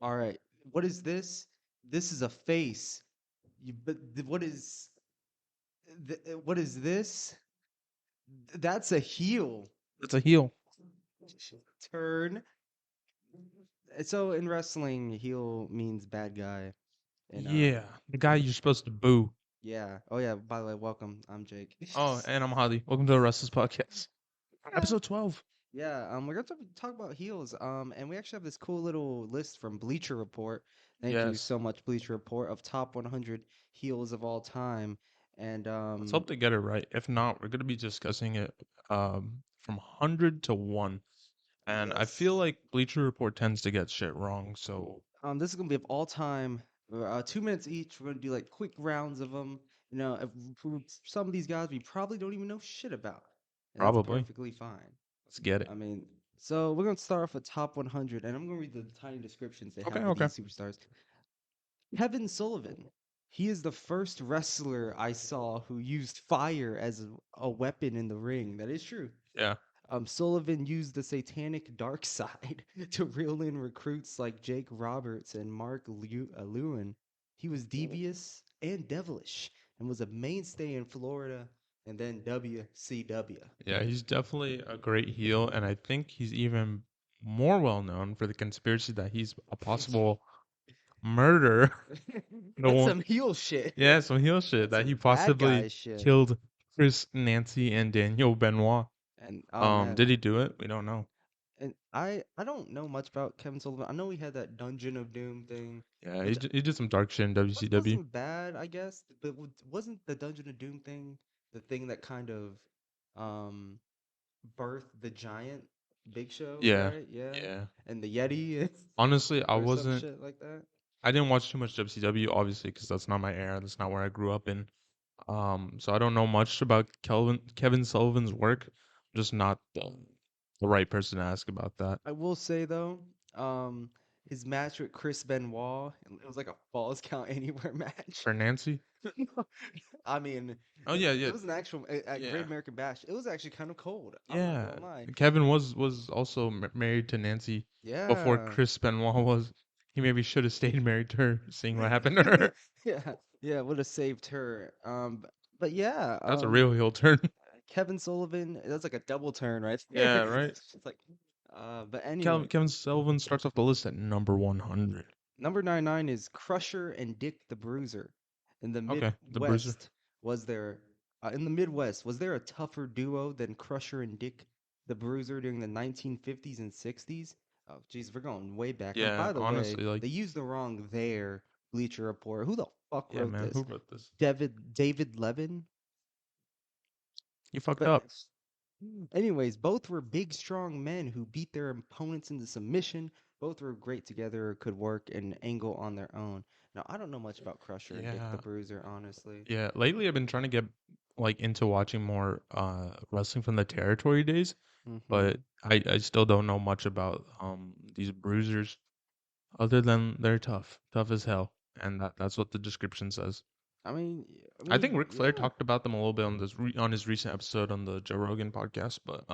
All right. What is this? This is a face. What is this? That's a heel. It's a heel. Turn. So in wrestling, heel means bad guy. And Yeah, the guy you're supposed to boo. yeah. Oh yeah. By the way, welcome. I'm Jake. Oh, and I'm Holly. Welcome to the Wrestless Podcast, episode 12. Yeah, we're going to talk about heels. And we actually have this cool little list from Bleacher Report. Thank you Yes. so much, Bleacher Report, of top 100 heels of all time. And Let's hope they get it right. If not, we're gonna be discussing it from 100 to 1. And I yes, feel like Bleacher Report tends to get shit wrong, so this is gonna be of all time. 2 minutes each. We're gonna do like quick rounds of them. For some of these guys we probably don't even know shit about, and that's probably. perfectly fine. Let's get it. I mean, so we're gonna start off with top 100, and I'm gonna read the tiny descriptions they Okay, have for okay. these superstars. Kevin Sullivan. He is the first wrestler I saw who used fire as a weapon in the ring. That is true. Yeah. Sullivan used the satanic dark side to reel in recruits like Jake Roberts and Mark Lewin. He was devious and devilish and was a mainstay in Florida and then WCW. Yeah, he's definitely a great heel, and I think he's even more well known for the conspiracy that he's a possible murderer. The That's one, some heel shit. yeah, some heel shit That's that he some bad possibly guy shit. killed Chris, Nancy, and Daniel Benoit. And oh man, Did he do it? We don't know. and I don't know much about Kevin Sullivan. I know he had that Dungeon of Doom thing, Yeah, which he did some dark shit in WCW. wasn't bad, I guess. But wasn't the Dungeon of Doom thing the thing that kind of um birthed the giant Big Show, Yeah, right? Yeah, yeah. and the Yeti Honestly, or some shit like that. I didn't watch too much WCW, obviously, because that's not my era. That's not where I grew up in. So I don't know much about Kevin Sullivan's work. Just not the right person to ask about that. I will say though, um, his match with Chris Benoit, it was like a Falls Count Anywhere match. For Nancy? I mean, Oh yeah, it yeah, was an actual at Great yeah, American Bash. It was actually kind of cold. I'm not yeah. gonna lie. Kevin was also married to Nancy before Yeah, Chris Benoit was. He maybe should have stayed married to her, seeing what happened to her. yeah, yeah. Would have saved her. But yeah, That's a real heel turn. Kevin Sullivan. That's like a double turn right there. Yeah, right. It's just like, but anyway, Kevin Sullivan starts off the list at number 100. number 99 is Crusher and Dick the Bruiser. In the Okay, the Bruiser. Midwest, was there? In the Midwest, was there a tougher duo than Crusher and Dick the Bruiser during the 1950s and 60s? Oh, geez, we're going way back. And Yeah, by the way, honestly, like, they used the wrong there. Bleacher Report. Who the fuck yeah, wrote man, who this? wrote this? David Levin. You fucked But up. anyways, both were big, strong men who beat their opponents into submission. Both were great together, could work an angle on their own. Now, I don't know much about Crusher and Dick the Yeah, Bruiser, honestly. yeah. Lately, I've been trying to get like into watching more wrestling from the territory days, Hmm. but I still don't know much about these bruisers other than they're tough, tough as hell, and that's what the description says. I think Ric Flair Yeah. talked about them a little bit on on his recent episode on the Joe Rogan podcast, but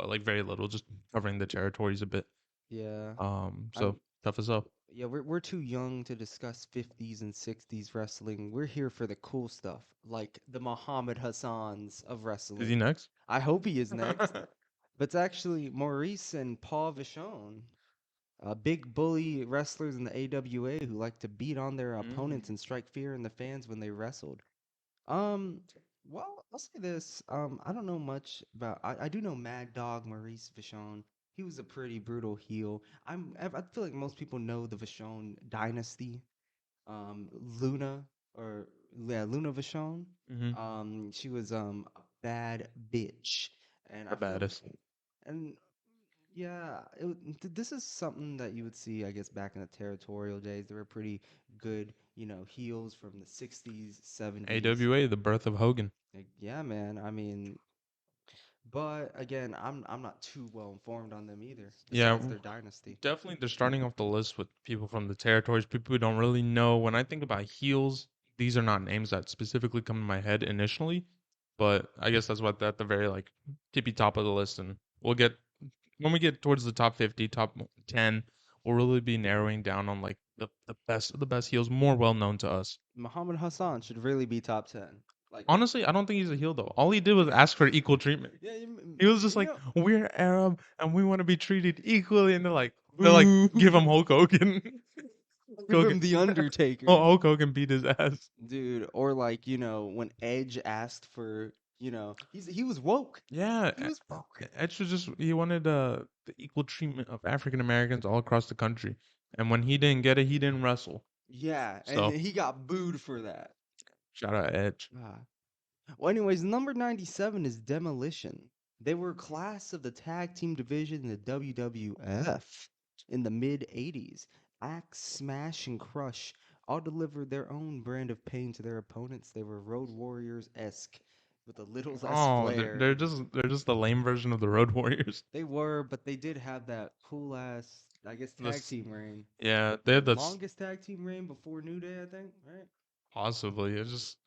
like very little, just covering the territories a bit. Yeah. So I'm tough as hell. yeah, we're too young to discuss 50s and 60s wrestling. We're here for the cool stuff, like the Muhammad Hassans of Is he wrestling. next? I hope he is next. But it's actually Maurice and Paul Vachon, big bully wrestlers in the AWA who like to beat on their Mm. opponents and strike fear in the fans when they wrestled. Um, well, I'll say this. I don't know much about. I do know Mad Dog Maurice Vachon. He was a pretty brutal heel. I feel like most people know the Vachon dynasty. Luna or yeah, Luna Vachon. Mm-hmm. She was a bad bitch, and The I feel baddest. and yeah, this is something that you would see, I guess, back in the territorial days. They were pretty good, heels from the 60s, 70s. AWA, the birth of Hogan. Like, yeah, man. But again, I'm not too well informed on them either, Yeah, besides their dynasty. definitely they're starting off the list with people from the territories, people who don't really know. When I think about heels, these are not names that specifically come to my head initially, but I guess that's what at the very like tippy top of the list, and we'll get when we get towards the top 50, top 10, we'll really be narrowing down on like the best of the best heels, more well known to us. Muhammad Hassan should really be top 10. Like, Honestly, I don't think he's a heel though. All he did was ask for equal treatment. yeah, He was just you like, know, "We're Arab and we want to be treated equally," and they're like, boo. give him Hulk Hogan. Give Hogan, him the oh, Undertaker, Hulk Hogan beat his ass. dude. Or like, when Edge asked for, he was woke. Yeah, He was woke. Edge was just he wanted the equal treatment of African Americans all across the country, and when he didn't get it, he didn't wrestle. Yeah, and So he got booed for that. shout out Edge. Ah. Well, anyways, number 97 is Demolition. They were class of the tag team division in the WWF in the mid 80s. Axe, Smash, and Crush all delivered their own brand of pain to their opponents. They were Road Warriors esque with a little less Oh, flair. they're just the lame version of the Road Warriors. They were, but they did have that cool ass, I guess, tag This, team reign. yeah, they The had this longest tag team reign before New Day, I think, right? possibly. It's just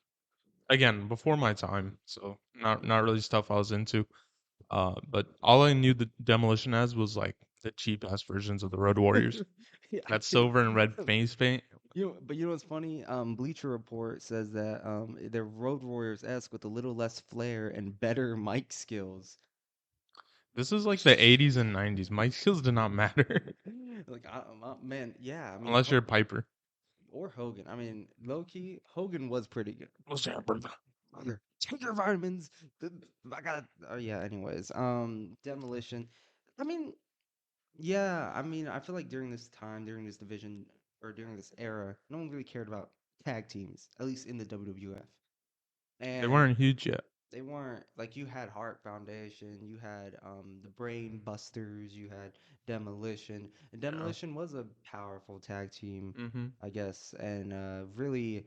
again before my time, so not really stuff I was into. But all I knew the Demolition as was like the cheap ass versions of the Road Warriors. Yeah, That silver and red face paint. but you know what's funny? Bleacher Report says that they're Road Warriors esque with a little less flair and better mic skills. This is like the 80s and 90s. My skills did not matter Like, man, yeah. I mean, unless you're Piper. or Hogan. I mean, low key, Hogan was pretty good. What's that, brother? Mother, take your vitamins. I got. Oh yeah. Anyways, Demolition. I mean, yeah. I mean, I feel like during this time, during this division, or during this era, no one really cared about tag teams, at least in the WWF. They And weren't huge yet. they weren't like you had Heart Foundation, you had the Brain Busters, you had Demolition. And Yeah. Demolition was a powerful tag team, Mm-hmm. I guess, and really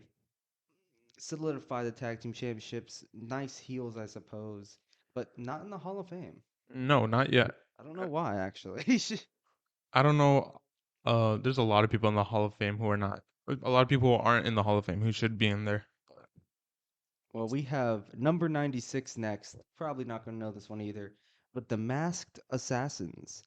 solidified the tag team championships. Nice heels, I suppose, but not in the Hall of Fame. No, not yet. I don't know why, actually. I don't know. There's a lot of people in the Hall of Fame who are not. A lot of people who aren't in the Hall of Fame who should be in there. Well, we have number 96 next. Probably not going to know this one either. But the Masked Assassins.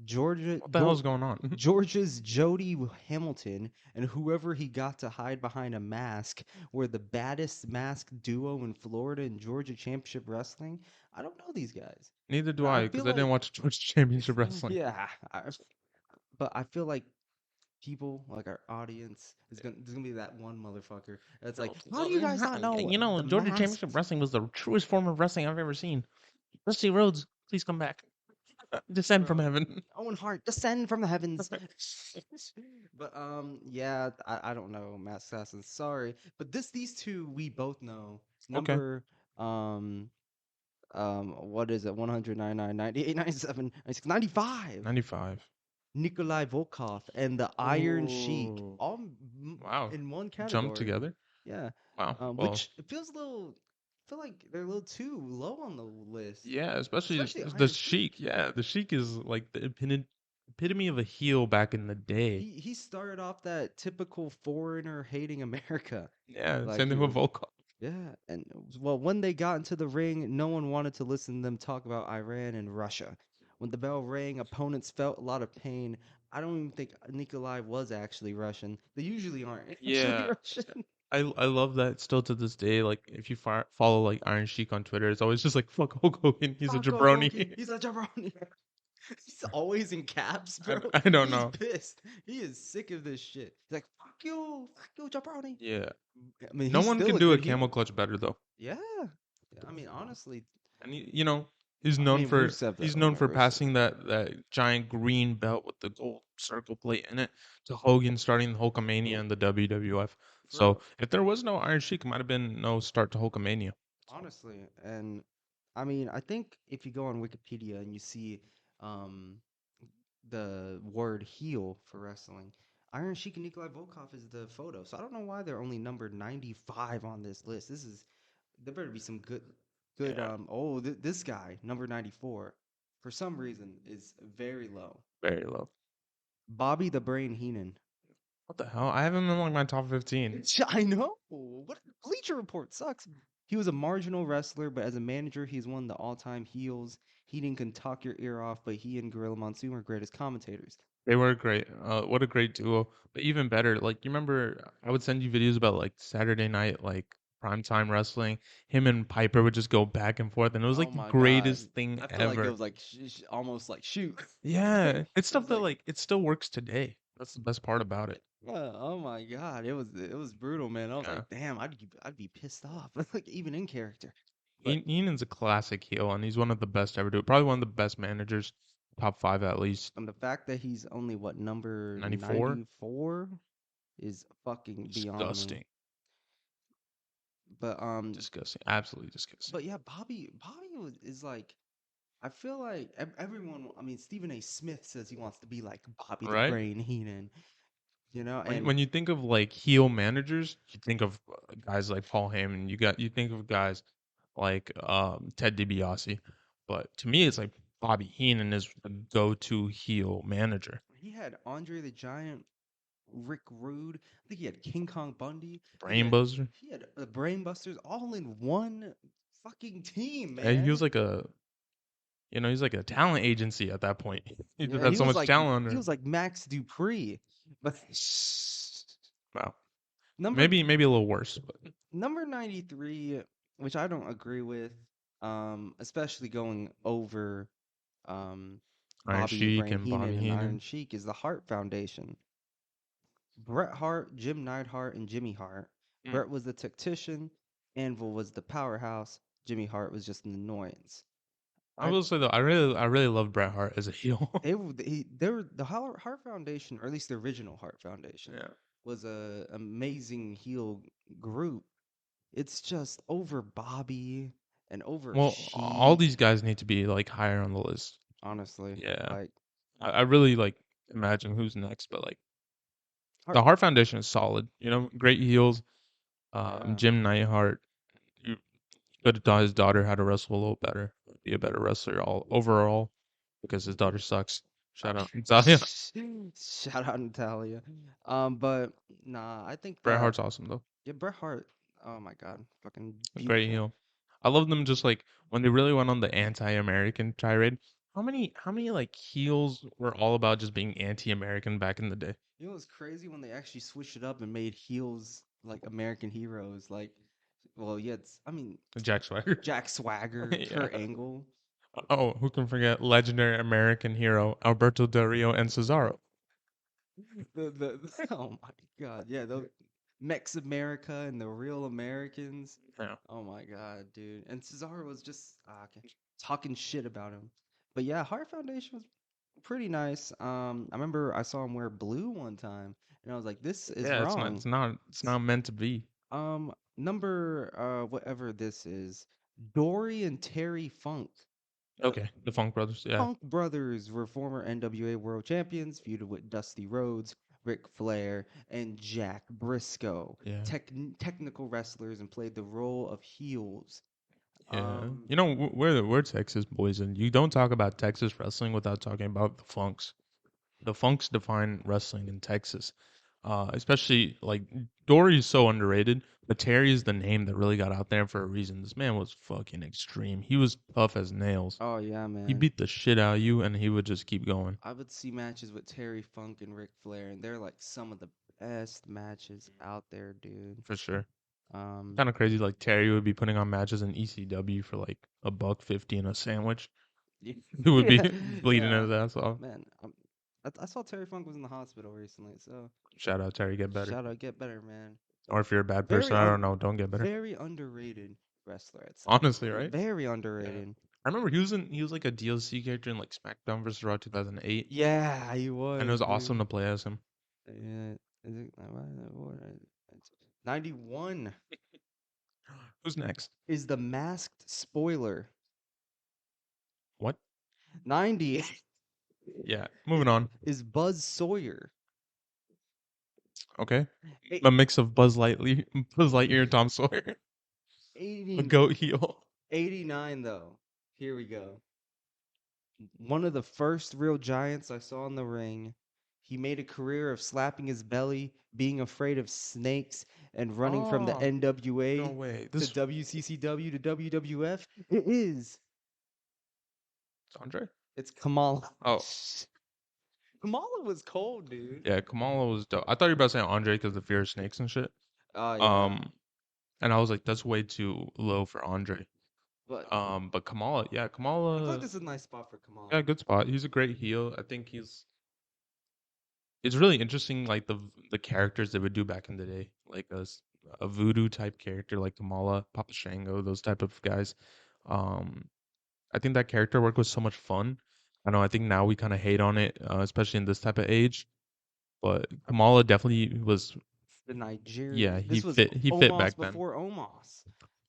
Georgia, What the hell Geor is going on? Georgia's Jody Hamilton and whoever he got to hide behind a mask were the baddest masked duo in Florida and Georgia Championship Wrestling. I don't know these guys. Neither do And I I, because feel I didn't like, watch Georgia Championship Wrestling. yeah, but I feel like people, like our audience, there's gonna be that one motherfucker that's like, how do you guys not know You know, the Georgia Championship masked? Wrestling was the truest form of wrestling I've ever seen. Rusty Rhodes, please come back. Descend from Bro, heaven. Owen Hart, descend from the heavens. But yeah, I don't know, Matt Assassin. Sorry, but these two we both know. Okay. Number what is it? 199, 98, 97, 96, 95. 95. Nikolai Volkov and the Iron Sheik, Ooh. all Wow. in one Jump category. together? Yeah, Wow. Well, which it feels a little. I feel like they're a little too low on the list, yeah, especially especially the Iron Sheik. Sheik. Yeah, the Sheik is like the epitome of a heel back in the day. He started off that typical foreigner hating America. Yeah, Like same he thing with was, Volkov. yeah. And well, when they got into the ring, no one wanted to listen to them talk about Iran and Russia. When the bell rang, opponents felt a lot of pain. I don't even think Nikolai was actually Russian. They usually aren't actually Yeah, Russian. I love that still to this day. Like if you follow like Iron Sheik on Twitter, it's always just like fuck Hulk Hogan, he's a Fuck Hulk Hogan. jabroni. He's a jabroni. He's always in caps, bro. I don't He's know. pissed. He is sick of this shit. He's like, fuck you, jabroni. Yeah, I mean, no he's one still can a do a good camel heel. clutch better though. Yeah. I mean, honestly, And you know, he's I known mean, for Rusev he's though. known for Rusev. passing that giant green belt with the gold circle plate in it to Hogan starting the Hulkamania in the WWF. For real. So if there was no Iron Sheik, it might have been no start to Hulkamania. So Honestly. And I mean, I think if you go on Wikipedia and you see um the word heel for wrestling, Iron Sheik and Nikolai Volkov is the photo. So I don't know why they're only numbered 95 on this list. There better be some good yeah, this guy, number 94, for some reason is very low. very low. Bobby the Brain Heenan. What the hell? I have him in like my top 15. I know. What Bleacher Report sucks. He was a marginal wrestler, but as a manager, he's one of the all-time heels. Heenan can talk your ear off, but he and Gorilla Monsoon are great as commentators. They were great. What a great duo. But even better, like you remember, I would send you videos about like Saturday night, like primetime wrestling. Him and Piper would just go back and forth, and it was Oh like the my God. greatest thing I feel like it ever. was like almost like shoot. Yeah, it's It stuff was that like, like it still works today. That's the best part about it. oh my God, it was brutal, man. I was Yeah, like, damn, I'd be pissed off, like even in character. But Heenan's a classic heel, and he's one of the best to ever do it. Probably one of the best managers, top five at least. the fact that he's only what number 94, 94 is fucking beyond me. disgusting, But disgusting, absolutely disgusting. yeah, Bobby is like I feel like everyone. I mean, Stephen A. Smith says he wants to be like Bobby the Right? Brain Heenan, When and you think of like heel managers, you think of guys like Paul Heyman. You think of guys like Ted DiBiase. But to me, it's like Bobby Heenan is the go-to heel manager. he had Andre the Giant, Rick Rude. I think he had King Kong Bundy. I think Brain buzzer. he had the Brainbusters all in one fucking team, He man. was like he's like a talent agency at that point. He just Yeah, had so much talent he under. was like Max Dupree, but Wow. number Maybe a little worse, but number 93, which I don't agree with, especially going over Iron Bobby the Sheik Brain and Bobby Heenan and Iron Heenan. Sheik is the Hart Foundation. Bret Hart, Jim Neidhart, and Jimmy Hart. Mm. Bret was the tactician, Anvil was the powerhouse, Jimmy Hart was just an annoyance. I I will say though, I really love Bret Hart as a heel. they were the Hart Foundation, or at least the original Hart Foundation, Yeah. was a amazing heel group. It's just over Bobby and over Well, all Sheik, these guys need to be like higher on the list. honestly. Yeah. Like I really like imagine who's next, but like Hart, the Hart Foundation is solid. You know, great heels. yeah. Jim Neidhart, you could have taught his daughter how to wrestle a little better, be a better wrestler all overall, because his daughter sucks. Shout out Natalia. Shout out Natalia. But nah, I think Bret that Hart's awesome though. yeah, Bret Hart. Oh my God, fucking A great beautiful. heel. I love them just like when they really went on the anti-American tirade. How many like heels were all about just being anti-American back in the day? You know what's crazy when they actually switched it up and made heels like American heroes? Like, well, yeah, I mean, Jack Swagger. Jack Swagger, Yeah. Kurt Angle. Oh, who can forget legendary American hero Alberto Del Rio and Cesaro? Oh my God, yeah, those Mex America and the real Americans. Yeah. Oh my God, dude. And Cesaro was just okay, talking shit about him. But yeah, Heart Foundation was pretty nice. I remember I saw him wear blue one time, and I was like, this is Yeah, wrong. it's not meant to be. Number whatever this is, Dory and Terry Funk. The Okay, the Funk Brothers. Yeah, Funk brothers were former NWA World Champions, feuded with Dusty Rhodes, Ric Flair, and Jack Briscoe. yeah, Technical wrestlers and played the role of heels. yeah. Um, You know, we're Texas boys, and you don't talk about Texas wrestling without talking about the Funks. The Funks define wrestling in Texas. Especially like Dory is so underrated, but Terry is the name that really got out there for a reason. This man was fucking extreme. He was tough as nails. oh yeah, He man. beat the shit out of you, and he would just keep going I would see matches with Terry Funk and Ric Flair, and they're like some of the best matches out there, dude. for sure. Um, Kind of crazy. Like Terry would be putting on matches in ECW for like $1.50 and a sandwich. He would be yeah, bleeding yeah, his ass off. man. I saw Terry Funk was in the hospital recently, so Shout out Terry, get better. shout out, get better, man. Or if you're a bad person, Very I un, don't know, don't get better. very underrated wrestler, I'd say. Honestly, right? Very Yeah. underrated. I remember he was like a DLC character in like SmackDown vs. Raw 2008, Yeah, he and it was, was awesome dude. to play as him. Yeah, is it, what, 91 Who's next? is the masked spoiler. What? 90 Yeah, is, moving on. is Buzz Sawyer. Okay, Eight- a mix of Buzz Lightyear, and Tom Sawyer, a 80, goat heel. 89 though. Here we go. One of the first real giants I saw in the ring. He made a career of slapping his belly, being afraid of snakes, and running from the Oh, no NWA way. to This WCCW to WWF. It is. is Andre. It's Kamala. Oh, Kamala was cold, dude. Yeah, Kamala was dope. I thought you were about to say Andre because of fear of snakes and shit. Oh yeah, Um, and I was like, that's way too low for Andre. but But Kamala, yeah, I feel like Kamala, this is a nice spot for yeah, Kamala. good spot. He's a great heel. I think he's. It's really interesting, like the characters they would do back in the day, like a voodoo type character like Kamala, Papa Shango, those type of guys. Um, I think that character work was so much fun. I know. I think now we kind of hate on it, especially in this type of age. But Kamala definitely was. The Yeah, Nigerian. he This was fit. He fit Omos back then. before Omos.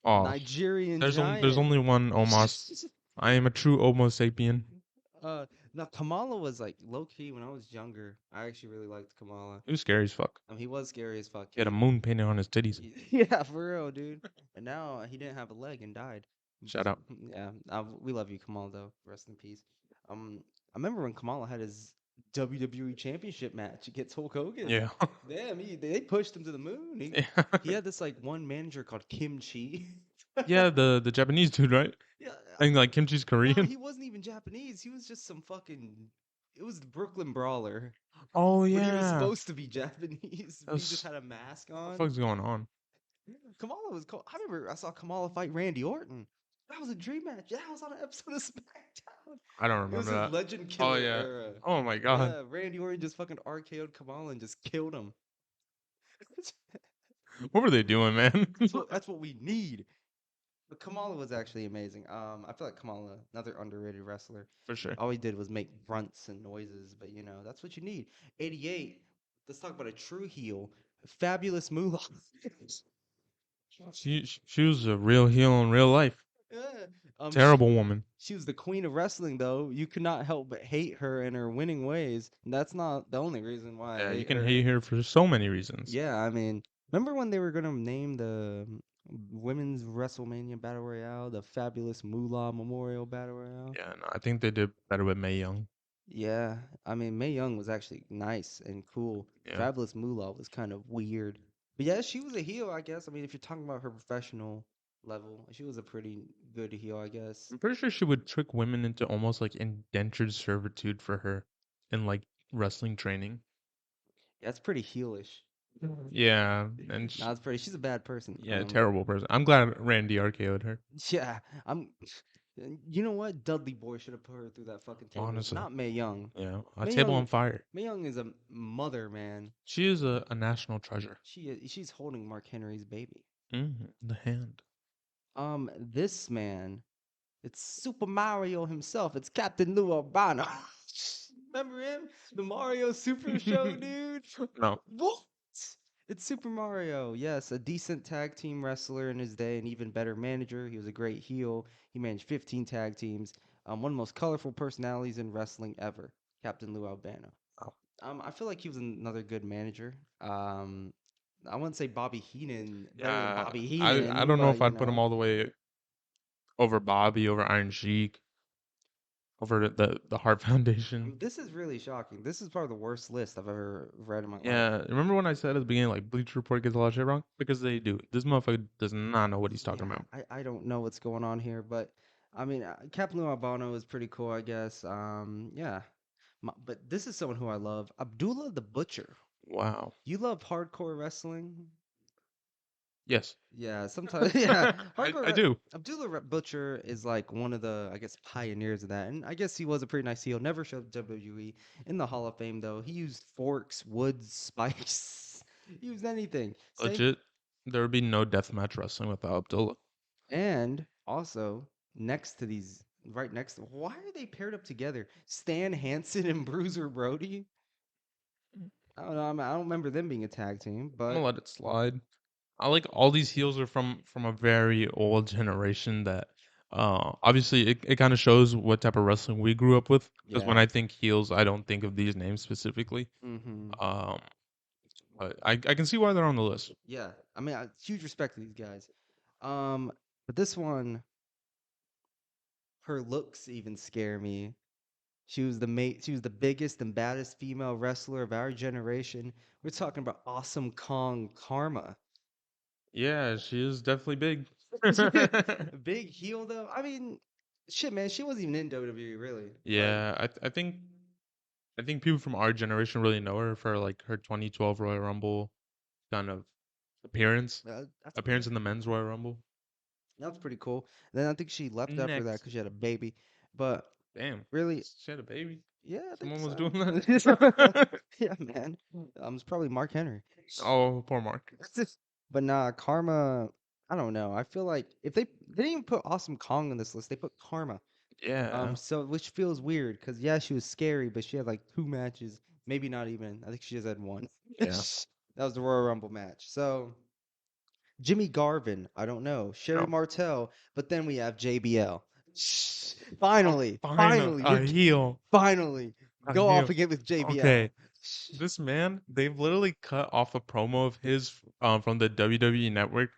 Oh, Nigerian there's giant. only one Omos. I am a true Homo sapien. uh, Now Kamala was like low key when I was younger. I actually really liked Kamala. He was scary as fuck. He was scary as fuck. He had a moon painted on his titties. Yeah, for real, dude. And now he didn't have a leg and died. Shout out. Yeah, we love you, Kamal. Though, rest in peace. Um, I remember when Kamala had his WWE Championship match against Hulk Hogan. Yeah. Damn, they pushed him to the moon. Yeah. He had this like one manager called Kimchi. Yeah, the Japanese dude, right? Yeah, I think like kimchi's no, Korean. he wasn't even Japanese. He was just some fucking. It was the Brooklyn Brawler, Oh but he was yeah. supposed to be Japanese. But he just That's had a mask what the on. fuck's going on? Kamala was cool. I remember I saw Kamala fight Randy Orton. That was a dream match. That was on an episode of SmackDown. I don't It was remember his that. Legend Oh Killer yeah. era. Oh my god. Yeah, Randy Orton just fucking RKO'd Kamala and just killed him. What were they doing, man? That's what we need. But Kamala was actually amazing. I feel like Kamala, another underrated wrestler. For sure. All he did was make grunts and noises, but that's what you need. 88. Let's talk about a true heel. Fabulous Moolah. She was a real heel in real life. Yeah. Terrible woman. She was the queen of wrestling, though. You could not help but hate her and her winning ways. And that's not the only reason why I Yeah, you hate can her. hate her for so many reasons. Yeah, I mean, remember when they were gonna name the women's WrestleMania Battle Royale the Fabulous Moolah Memorial Battle Royale? Yeah, no, I think they did better with Mae Young. Yeah, I mean, Mae Young was actually nice and cool. Yeah. Fabulous Moolah was kind of weird. But yeah, she was a heel, I guess. I mean, if you're talking about her professional level, she was a pretty good heel, I guess. I'm pretty sure she would trick women into almost like indentured servitude for her in like wrestling training. Yeah, that's pretty heelish. Yeah, and No, it's pretty. She's a bad person. yeah, terrible person. I'm glad Randy RKO'd her. Yeah, I'm. You know what? Dudley Boy should have put her through that fucking table. Honestly, Not Mae Young. yeah, a Mae table Young. on fire. Mae Young is a mother, man. She is a national treasure. She's holding Mark Henry's baby. The hand. This man, it's Super Mario himself. It's Captain Lou Albano. Remember him? The Mario Super Show, dude. No, What? It's Super Mario. Yes, a decent tag team wrestler in his day, an even better manager. He was a great heel. He managed 15 tag teams. One of the most colorful personalities in wrestling ever, Captain Lou Albano. oh, I feel like he was another good manager. I wouldn't say Bobby Heenan better than yeah. Bobby I Heenan, don't know but if I'd put him all the way over Bobby, over Iron Sheik, over the Heart Foundation. this is really shocking. This is probably the worst list I've ever read in my life. Yeah, remember when I said at the beginning, like Bleacher Report gets a lot of shit wrong because they do. This motherfucker does not know what he's talking Yeah, about. I don't know what's going on here, but I mean, Captain Lou Albano is pretty cool, I guess. Yeah, but this is someone who I love, Abdullah the Butcher. Wow. You love hardcore wrestling? Yes, Yeah, sometimes. Yeah, I do. Abdullah Butcher is like one of the, I guess, pioneers of that, and I guess he was a pretty nice heel. Never showed WWE in the Hall of Fame though. He used forks, woods, spikes. He used anything. Same. Legit, there would be no deathmatch wrestling without Abdullah. And also next to these, right next to, why are they paired up together? Stan Hansen and Bruiser Brody. I don't know. I don't remember them being a tag team, I'm gonna but let it slide. I like all these heels are from a very old generation that obviously it kind of shows what type of wrestling we grew up with because when yeah. I think heels I don't think of these names specifically. Mm-hmm. Um but I can see why they're on the list. Yeah. I mean, huge respect to these guys. Um, but this one, her looks even scare me. She was the biggest and baddest female wrestler of our generation. We're talking about Awesome Kong Karma. Yeah, she is definitely big. Big heel though. I mean, shit, man, she wasn't even in WWE really. Like, Yeah, I think I think people from our generation really know her for like her 2012 Royal Rumble kind of appearance, That's appearance in the men's Royal Rumble. that's pretty cool. Then I think she left after that Next, because she had a baby. But damn, really, she had a baby. yeah, I think Someone was so. doing that. Yeah, man. It's probably Mark Henry. Oh, poor Mark. But nah, Karma. I don't know. I feel like if they didn't even put Awesome Kong on this list, they put Karma. Yeah, So which feels weird because yeah, she was scary, but she had like two matches, maybe not even. I think she just had one. yeah. That was the Royal Rumble match. So Jimmy Garvin, I don't know. Sherry No, Martel, but then we have JBL. Finally, final finally, a heel, finally a go off heel. again with JBL. Okay, this man, they've literally cut off a promo of his from the WWE Network,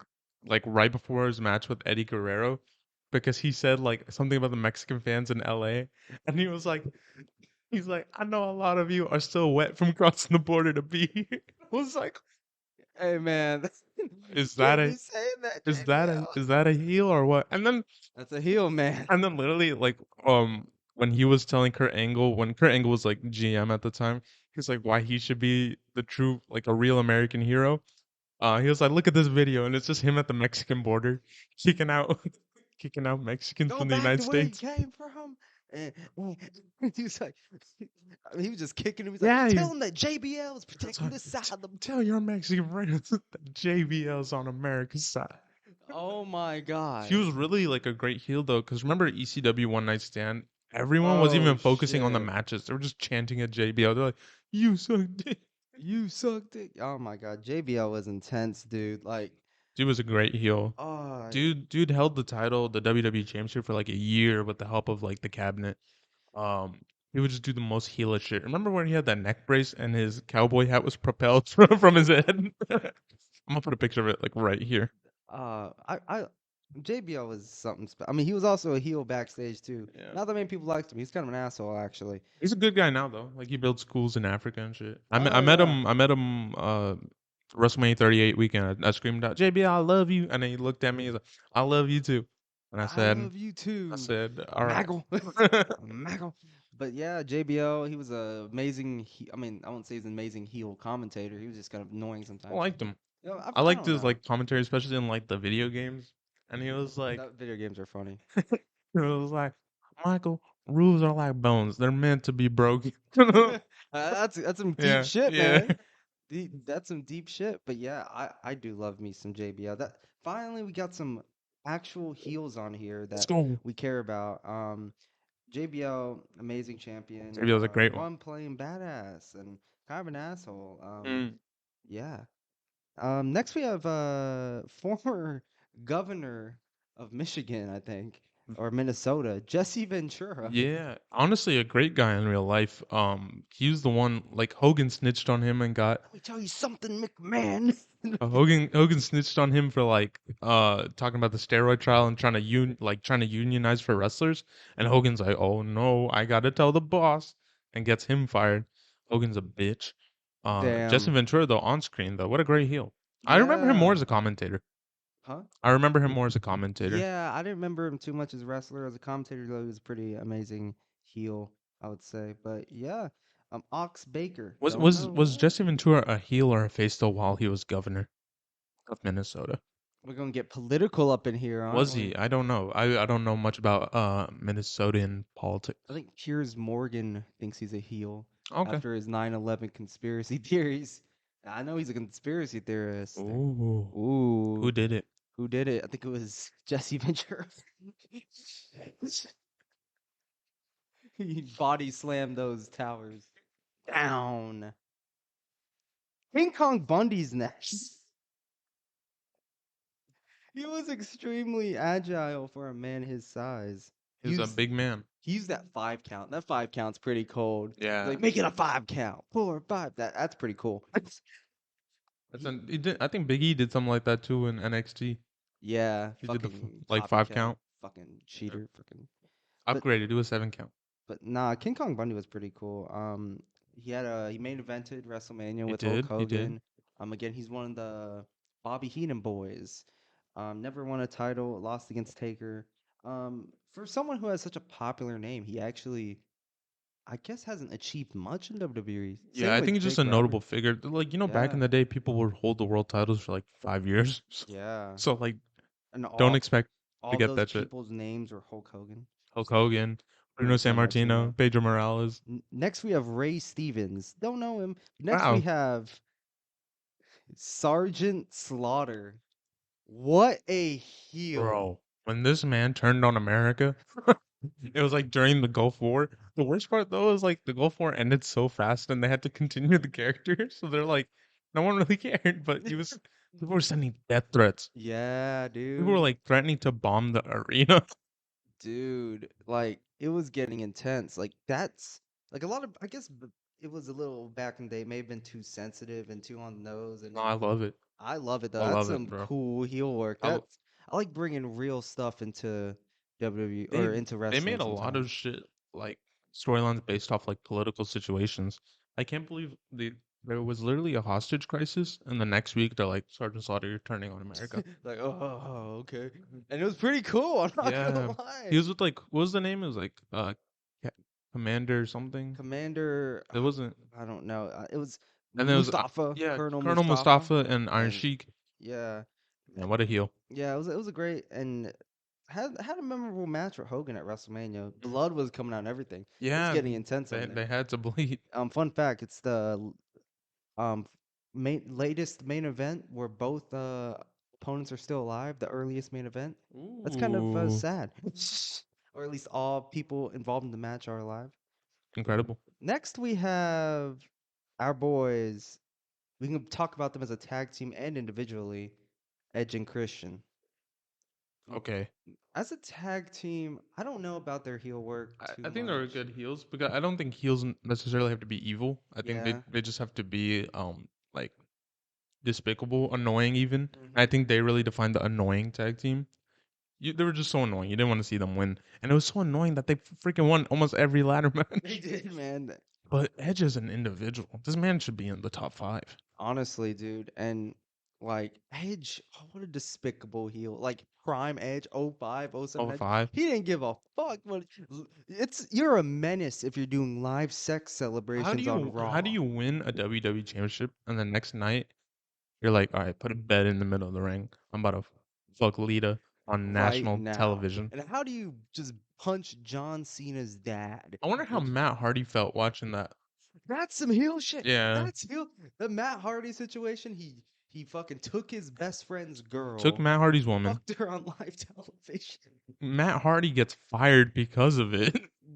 like right before his match with Eddie Guerrero, because he said like something about the Mexican fans in LA, and he's like, I know a lot of you are still wet from crossing the border to be here. I was like, Hey man, you is that can't a be saying that, is that a JBL. is that a heel or what? That's a heel, man. And then literally like when he was telling Kurt Angle, when Kurt Angle was like GM at the time, he was like why he should be the true like a real American hero. He was like, look at this video, and it's just him at the Mexican border, kicking out, kicking out Mexicans Go from the back United to where you States. came from. And he was like, I mean, he was just kicking him. He's like, Yeah, tell him that JBL is that's protecting like, this side of the. tell your Mexican friends that JBL's on America's side. Oh my He God. was really like a great heel though, because remember ECW One Night Stand? Everyone wasn't Oh even focusing on the shit. matches. They were just chanting at JBL. They're like, "You suck dick." You sucked it. Oh my God. JBL was intense, dude. Like, Dude was a great heel. oh, Dude held the title, the WWE Championship, for like a year with the help of like the cabinet. Um, he would just do the most heelish shit. Remember when he had that neck brace and his cowboy hat was propelled from his head? I'm gonna put a picture of it like right here. JBL was something I mean, he was also a heel backstage too. Yeah. Not that many people liked him. He's kind of an asshole, actually. He's a good guy now though. Like he builds schools in Africa and shit. Oh I met yeah. him. I met him. WrestleMania 38 weekend. I screamed out, "JBL, I love you," and then he looked at me. He's like, "I love you too." And I love you I too, said, "All right." Maggle. Maggle. But yeah, JBL, he was a amazing. I mean, I won't say he's an amazing heel commentator. He was just kind of annoying I sometimes. liked him. You know, I I liked don't his know. like commentary, especially in like the video games. And he was like, That video games are funny. he was like, Michael, rules are like bones. They're meant to be broken. That's some deep Yeah, shit, yeah. man. That's some deep shit. But yeah, I do love me some JBL. That finally we got some actual heels on here Let's that go. we care about. JBL, amazing champion, JBL's a great one. fun playing badass and kind of an asshole. Mm. Yeah. Next we have former governor of Michigan, I think, or Minnesota, Jesse Ventura. Yeah, honestly, a great guy in real life. He was the one like Hogan snitched on him and got Let me tell you something, McMahon. Hogan snitched on him for like talking about the steroid trial and trying to unionize for wrestlers. And Hogan's like, oh no, I gotta tell the boss, and gets him fired. Hogan's a bitch. Jesse Damn. Ventura though on screen though, what a great heel. I remember him more Yeah. as a commentator. Huh? I remember him more as a commentator. Yeah, I didn't remember him too much as a wrestler. As a commentator, though, he was a pretty amazing heel, I would say. But yeah, Ox Baker. Don't Was know. Jesse Ventura a heel or a face though while he was governor of Minnesota? We're gonna get political up in here, aren't Was we? he? I don't know. I don't know much about Minnesotan I politics. think Piers Morgan thinks he's a heel Okay. after his 9/11 conspiracy theories. I know he's a conspiracy theorist. Ooh. Who Ooh, did it? who did it? I think it was Jesse Ventura. He body slammed those towers down. King Kong Bundy's next. He was extremely agile for a man his size. He He was a used big man. he used that 5 count. That 5 count's pretty cold. He's Yeah. like, make it a 5 count. 4, 5. That's pretty cool. That's He, an, he did, I think Big E did something like that too in NXT. yeah, He did the fucking like 5 copycat, count. fucking Yeah. cheater, fucking. But Upgraded to a 7 count. nah, King Kong Bundy was pretty cool. He main evented WrestleMania He with Hulk did. He did. Hogan. Again, he's one of the Bobby Heenan boys. Never won a title, lost against Taker. For someone who has such a popular name, he actually I guess hasn't achieved much in WWE. Yeah, Same I think with he's just a Jake notable Roberts. figure. Like, back in Yeah, the day, people would hold the world titles for like 5 years. yeah. So, like, And don't expect to all get those that shit. people's names were Hulk Hogan, Hulk Hogan, Bruno Bruno San San Martino, Martino. Pedro Morales. Next we have Ray Stevens. Don't know him. Next we Wow, have Sergeant Slaughter. What a heel. bro. When this man turned on America, it was like during the Gulf War. The worst part though is like the Gulf War ended so fast and they had to continue the character. So they're like, no one really cared, but he was people were sending death threats. Yeah, People were dude. like threatening to bomb the arena. Dude, like it was getting intense. Like that's like a lot of I guess it was a little back in the day, may have been too sensitive and too on the nose and No, I love it. I love it though. I That's love it, some bro. cool heel work. I l- I like bringing real stuff into WWE they or into they wrestling made a lot of sometimes. shit like storylines based off like political situations. I can't believe there was literally a hostage crisis, and the next week they're like, Sergeant Slaughter, you're turning on America. Like, oh, okay. And it was pretty cool, I'm not Yeah, gonna he lie. was with like what was the name? It was like Ca- Commander something. Commander, It wasn't, I don't know. It was and then it was Mustafa, yeah, Colonel Colonel Mustafa, Mustafa and Iron and Sheik. yeah, Man, what a heel. yeah. It was a great and had a memorable match with Hogan at WrestleMania. Blood was coming out and everything. It was Yeah, getting intense on they there. had to bleed. Fun fact: it's the latest main event where both opponents are still alive. The earliest main event. That's kind of Ooh, sad, or at least all people involved in the match are alive. incredible. Next, we have our boys. We can talk about them as a tag team and individually. Edge and Christian. Okay. As a tag team, I don't know about their heel work too I think they're much. good heels because I don't think heels necessarily have to be evil. I think Yeah. they just have to be like despicable, annoying even. I Hmm. think they really defined the annoying tag team. They were just so annoying. You didn't want to see them win, and it was so annoying that they freaking won almost every ladder They match. did, man. But Edge is an individual. This man should be in the top five. Honestly, dude. And like Edge, oh, what a despicable heel. Like Prime Edge, 05, oh 07 Over Edge. five. He didn't give a fuck what it's you're a menace if you're doing live sex celebrations on How do Raw. you win a WWE championship and the next night you're like, all right, put a bed in the middle of the ring. I'm about to fuck Lita on Right national now. television. And how do you just punch John Cena's dad? I wonder how Like Matt Hardy felt watching that. that's some heel shit. Yeah, That's heel. The Matt Hardy situation, he fucking took his best friend's took girl, Matt Hardy's woman. fucked her on live television. Matt Hardy gets fired because of it.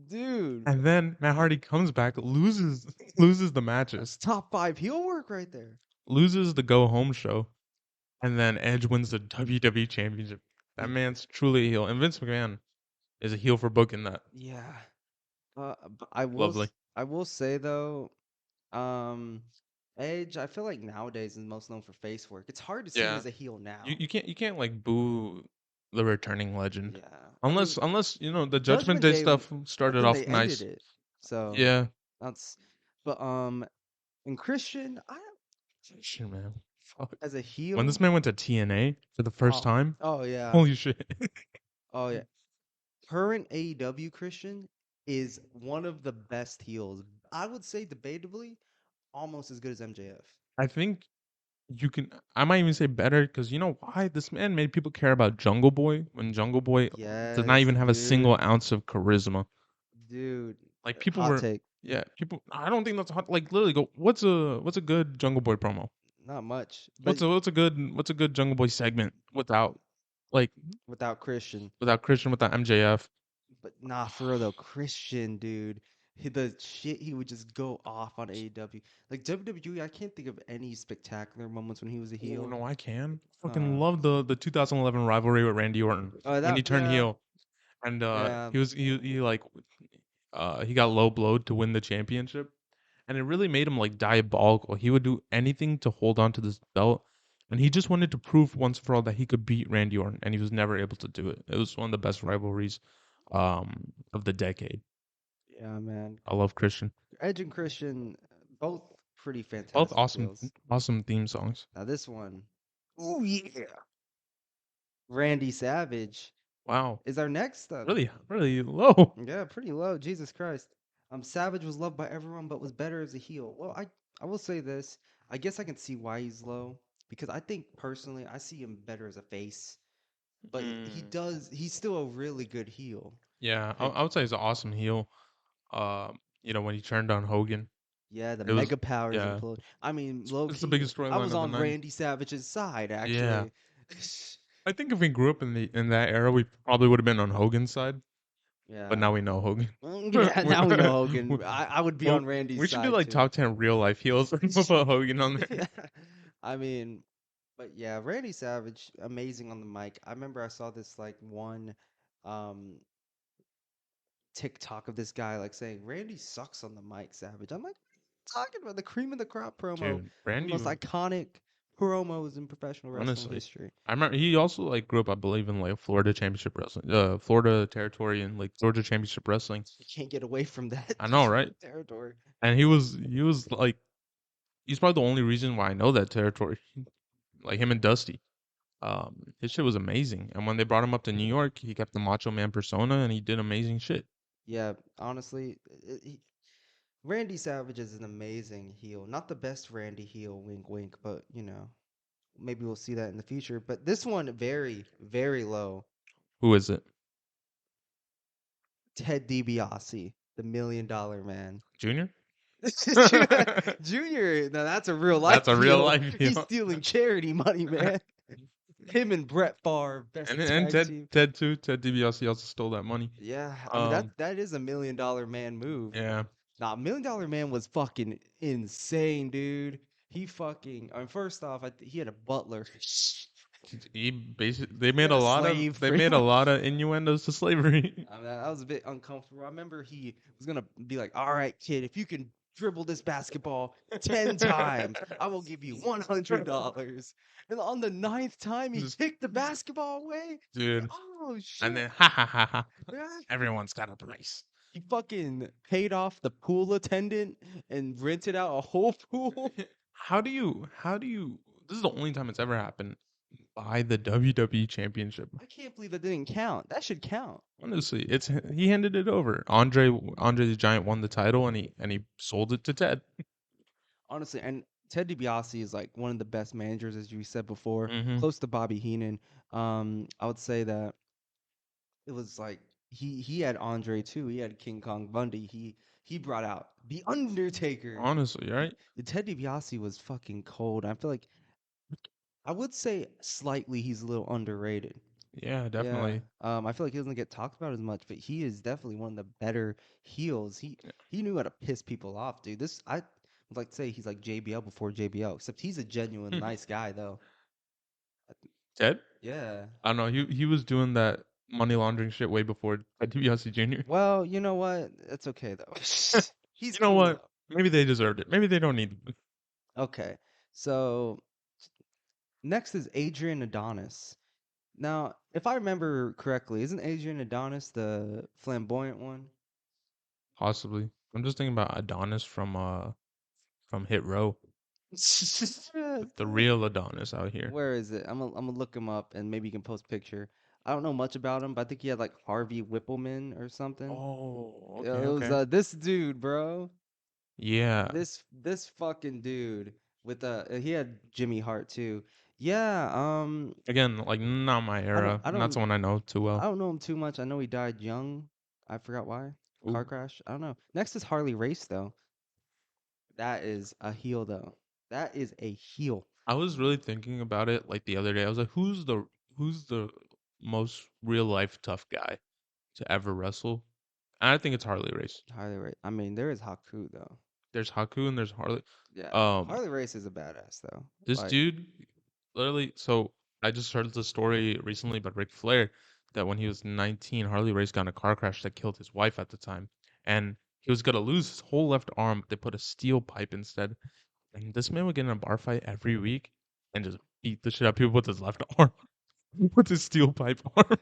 Dude, And then Matt Hardy comes back, loses the that's matches, top 5 heel work right there. loses the go home show, and then Edge wins the WWE championship. That man's truly a heel. And Vince McMahon is a heel for booking that. Yeah. Lovely. I will say though, um Edge, I feel like nowadays is most known for face work. It's hard to see him Yeah. as a heel You now. you can't like boo the returning legend. Yeah. I Unless mean, unless the Judgment Judgment Day Day, stuff but started then they off ended nice. it. So Yeah. that's but in Christian, I Shit, man. Fuck. as a When this heel, man went to TNA for the first oh time, oh yeah. holy shit. Oh yeah. Current AEW Christian is one of the best heels. I would say debatably almost as good as MJF. I think you can I might even say better because you know why? This man made people care about Jungle Boy when Jungle Boy does not Yes, even have a single dude. ounce of charisma. Dude. Like people Hot were take. yeah, people I don't think that's hot like literally go what's a good Jungle Boy promo? Not much. But What's a good Jungle Boy segment without like without Christian. without Christian without MJF? But nah, for real though, Christian, dude. The shit he would just go off on AEW. Like WWE, I can't think of any spectacular moments when he was a Oh heel. no, I can. Fucking Uh love the 2011 rivalry with Randy Orton oh when he that turned yeah. heel and Yeah. he like he got low blowed to win the championship and it really made him like diabolical. He would do anything to hold on to this belt and he just wanted to prove once for all that he could beat Randy Orton and he was never able to do it. It was one of the best rivalries of the decade. Yeah, man. I love Christian. Edge and Christian, both pretty Both fantastic awesome heels. awesome theme songs. Now this one, oh yeah, Randy Savage Wow. is our next. Really really low. Yeah, pretty low. Jesus Christ. Savage was loved by everyone, but was better as a heel. Well, I will say this. I guess I can see why he's low because I think personally I see him better as a face, but Mm, he's still a really good heel. yeah, Like I would say he's an awesome heel. When he turned on Hogan, yeah, the it was mega powers yeah, implode. I mean, low it's the key, biggest I storyline was of the on '90s. Randy Savage's side Yeah, actually. I think if we grew up in that era, we probably would have been on Hogan's side. But Yeah. now we know Hogan. Yeah, we, now we know we, Hogan. I would be on Randy's we should do side like too. top 10 real life heels and we'll put Hogan on there. Yeah. I mean, but yeah, Randy Savage, amazing on the mic. I remember I saw this like one um TikTok of this guy like saying Randy sucks on the mic, Savage. I'm like, talking about the cream of the crop promo, Dude, one of the Randy most was iconic promos in professional wrestling honestly. history. I remember he also like grew up, I believe, in like Florida Championship Wrestling, Florida territory and like Georgia Championship Wrestling. You can't get away from that I know, right? territory. And he was like he's probably the only reason why I know that territory. Like him and Dusty. His shit was amazing. And when they brought him up to New York, he kept the Macho Man persona and he did amazing shit. Yeah, honestly, Randy Savage is an amazing heel. Not the best Randy heel, wink, wink, but maybe we'll see that in the future. But this one, very, very low. Who is it? Ted DiBiase, the $1 Million Man. Junior? Junior, now that's a real That's life a real heel. life He's heel. stealing charity money, man. Him and Brett Favre, And best and tag Ted team. Ted too. Ted DiBiase also stole that money. Yeah, I mean Um, that is a $1 Million Man move. yeah. Nah, $1 Million Man was fucking insane, dude. He fucking. I mean, first off, he had a butler. He basically He had a slave they pretty made a lot much. of innuendos to slavery. I mean, that was a bit uncomfortable. I remember he was gonna be like, "All right, kid, if you can dribble this basketball 10 times, I will give you $100." And on the ninth time, he Just kicked the basketball away. dude. Oh And shit! then ha ha ha ha. Yeah. Everyone's got a price. He fucking paid off the pool attendant and rented out a whole pool. How do you this is the only time it's ever happened. Buy the WWE championship. I can't believe that didn't count. That should count. Honestly, it's he handed it over. Andre the Giant won the title and he sold it to Ted. Honestly, and Ted DiBiase is like one of the best managers, as you said before, Mhm. close to Bobby Heenan. I would say that it was like he had Andre too. He had King Kong Bundy. He brought out the Undertaker. Honestly, right? Ted DiBiase was fucking cold. I feel like I would say slightly he's a little underrated. Yeah, Yeah. definitely. I feel like he doesn't get talked about as much, but he is definitely one of the better heels. He knew how to piss people off, dude. This I would like to say he's like JBL before JBL, except he's a genuine nice guy though. Ted? Yeah. I don't know. He was doing that money laundering shit way before DiBiase Jr. Well, you know what? It's okay though. He's You know cool what? though. Maybe they deserved it. Maybe they don't need it. Okay. So next is Adrian Adonis. Now, if I remember correctly, isn't Adrian Adonis the flamboyant one? Possibly. I'm just thinking about Adonis from Hit Row. The real Adonis out here. Where is it? I'm gonna look him up and maybe you can post a picture. I don't know much about him, but I think he had like Harvey Whippleman or something. Oh, Yeah, okay, it was okay. this dude, bro. Yeah. This fucking dude with he had Jimmy Hart too. Yeah, Again, like not my I don't era. I Not don't someone I know too I well. don't know him too much. I know he died young. I forgot why. Ooh. Car crash. I don't know. Next is Harley Race though. That is a heel though. That is a heel. I was really thinking about it like the other day. I was like, who's the most real life tough guy to ever wrestle? And I think it's Harley Race. Harley Race. I mean, there is Haku though. There's Haku and there's Harley. Yeah, Um, Harley Race is a badass though. this Like, dude literally. So I just heard the story recently about Ric Flair that when he was 19, Harley Race got in a car crash that killed his wife at the time, and he was gonna lose his whole left arm. They put a steel pipe instead, and this man would get in a bar fight every week and just beat the shit out of people with his left arm, with his steel pipe arm,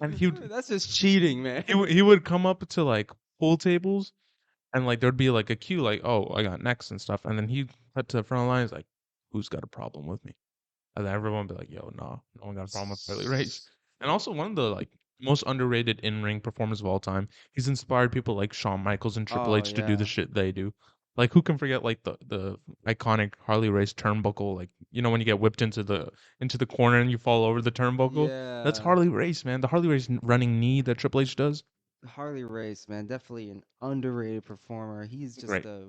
and that's just cheating, man. he would come up to like pool tables and like there'd be like a queue like, oh, I got next and stuff, and then he cut to the front of the line. He's like, who's got a problem with me? And then everyone would be like, yo, no one got a problem with Harley Race. And also one of the like most underrated in-ring performers of all time. He's inspired people like Shawn Michaels and Triple Oh H to do the yeah. shit they do. Like who can forget like the iconic Harley Race turnbuckle? Like you know when you get whipped into the corner and you fall over the turnbuckle. That's Yeah. Harley Race, man. The Harley Race running knee that Triple H does. Harley Race, man, definitely an underrated performer. He's just Great. a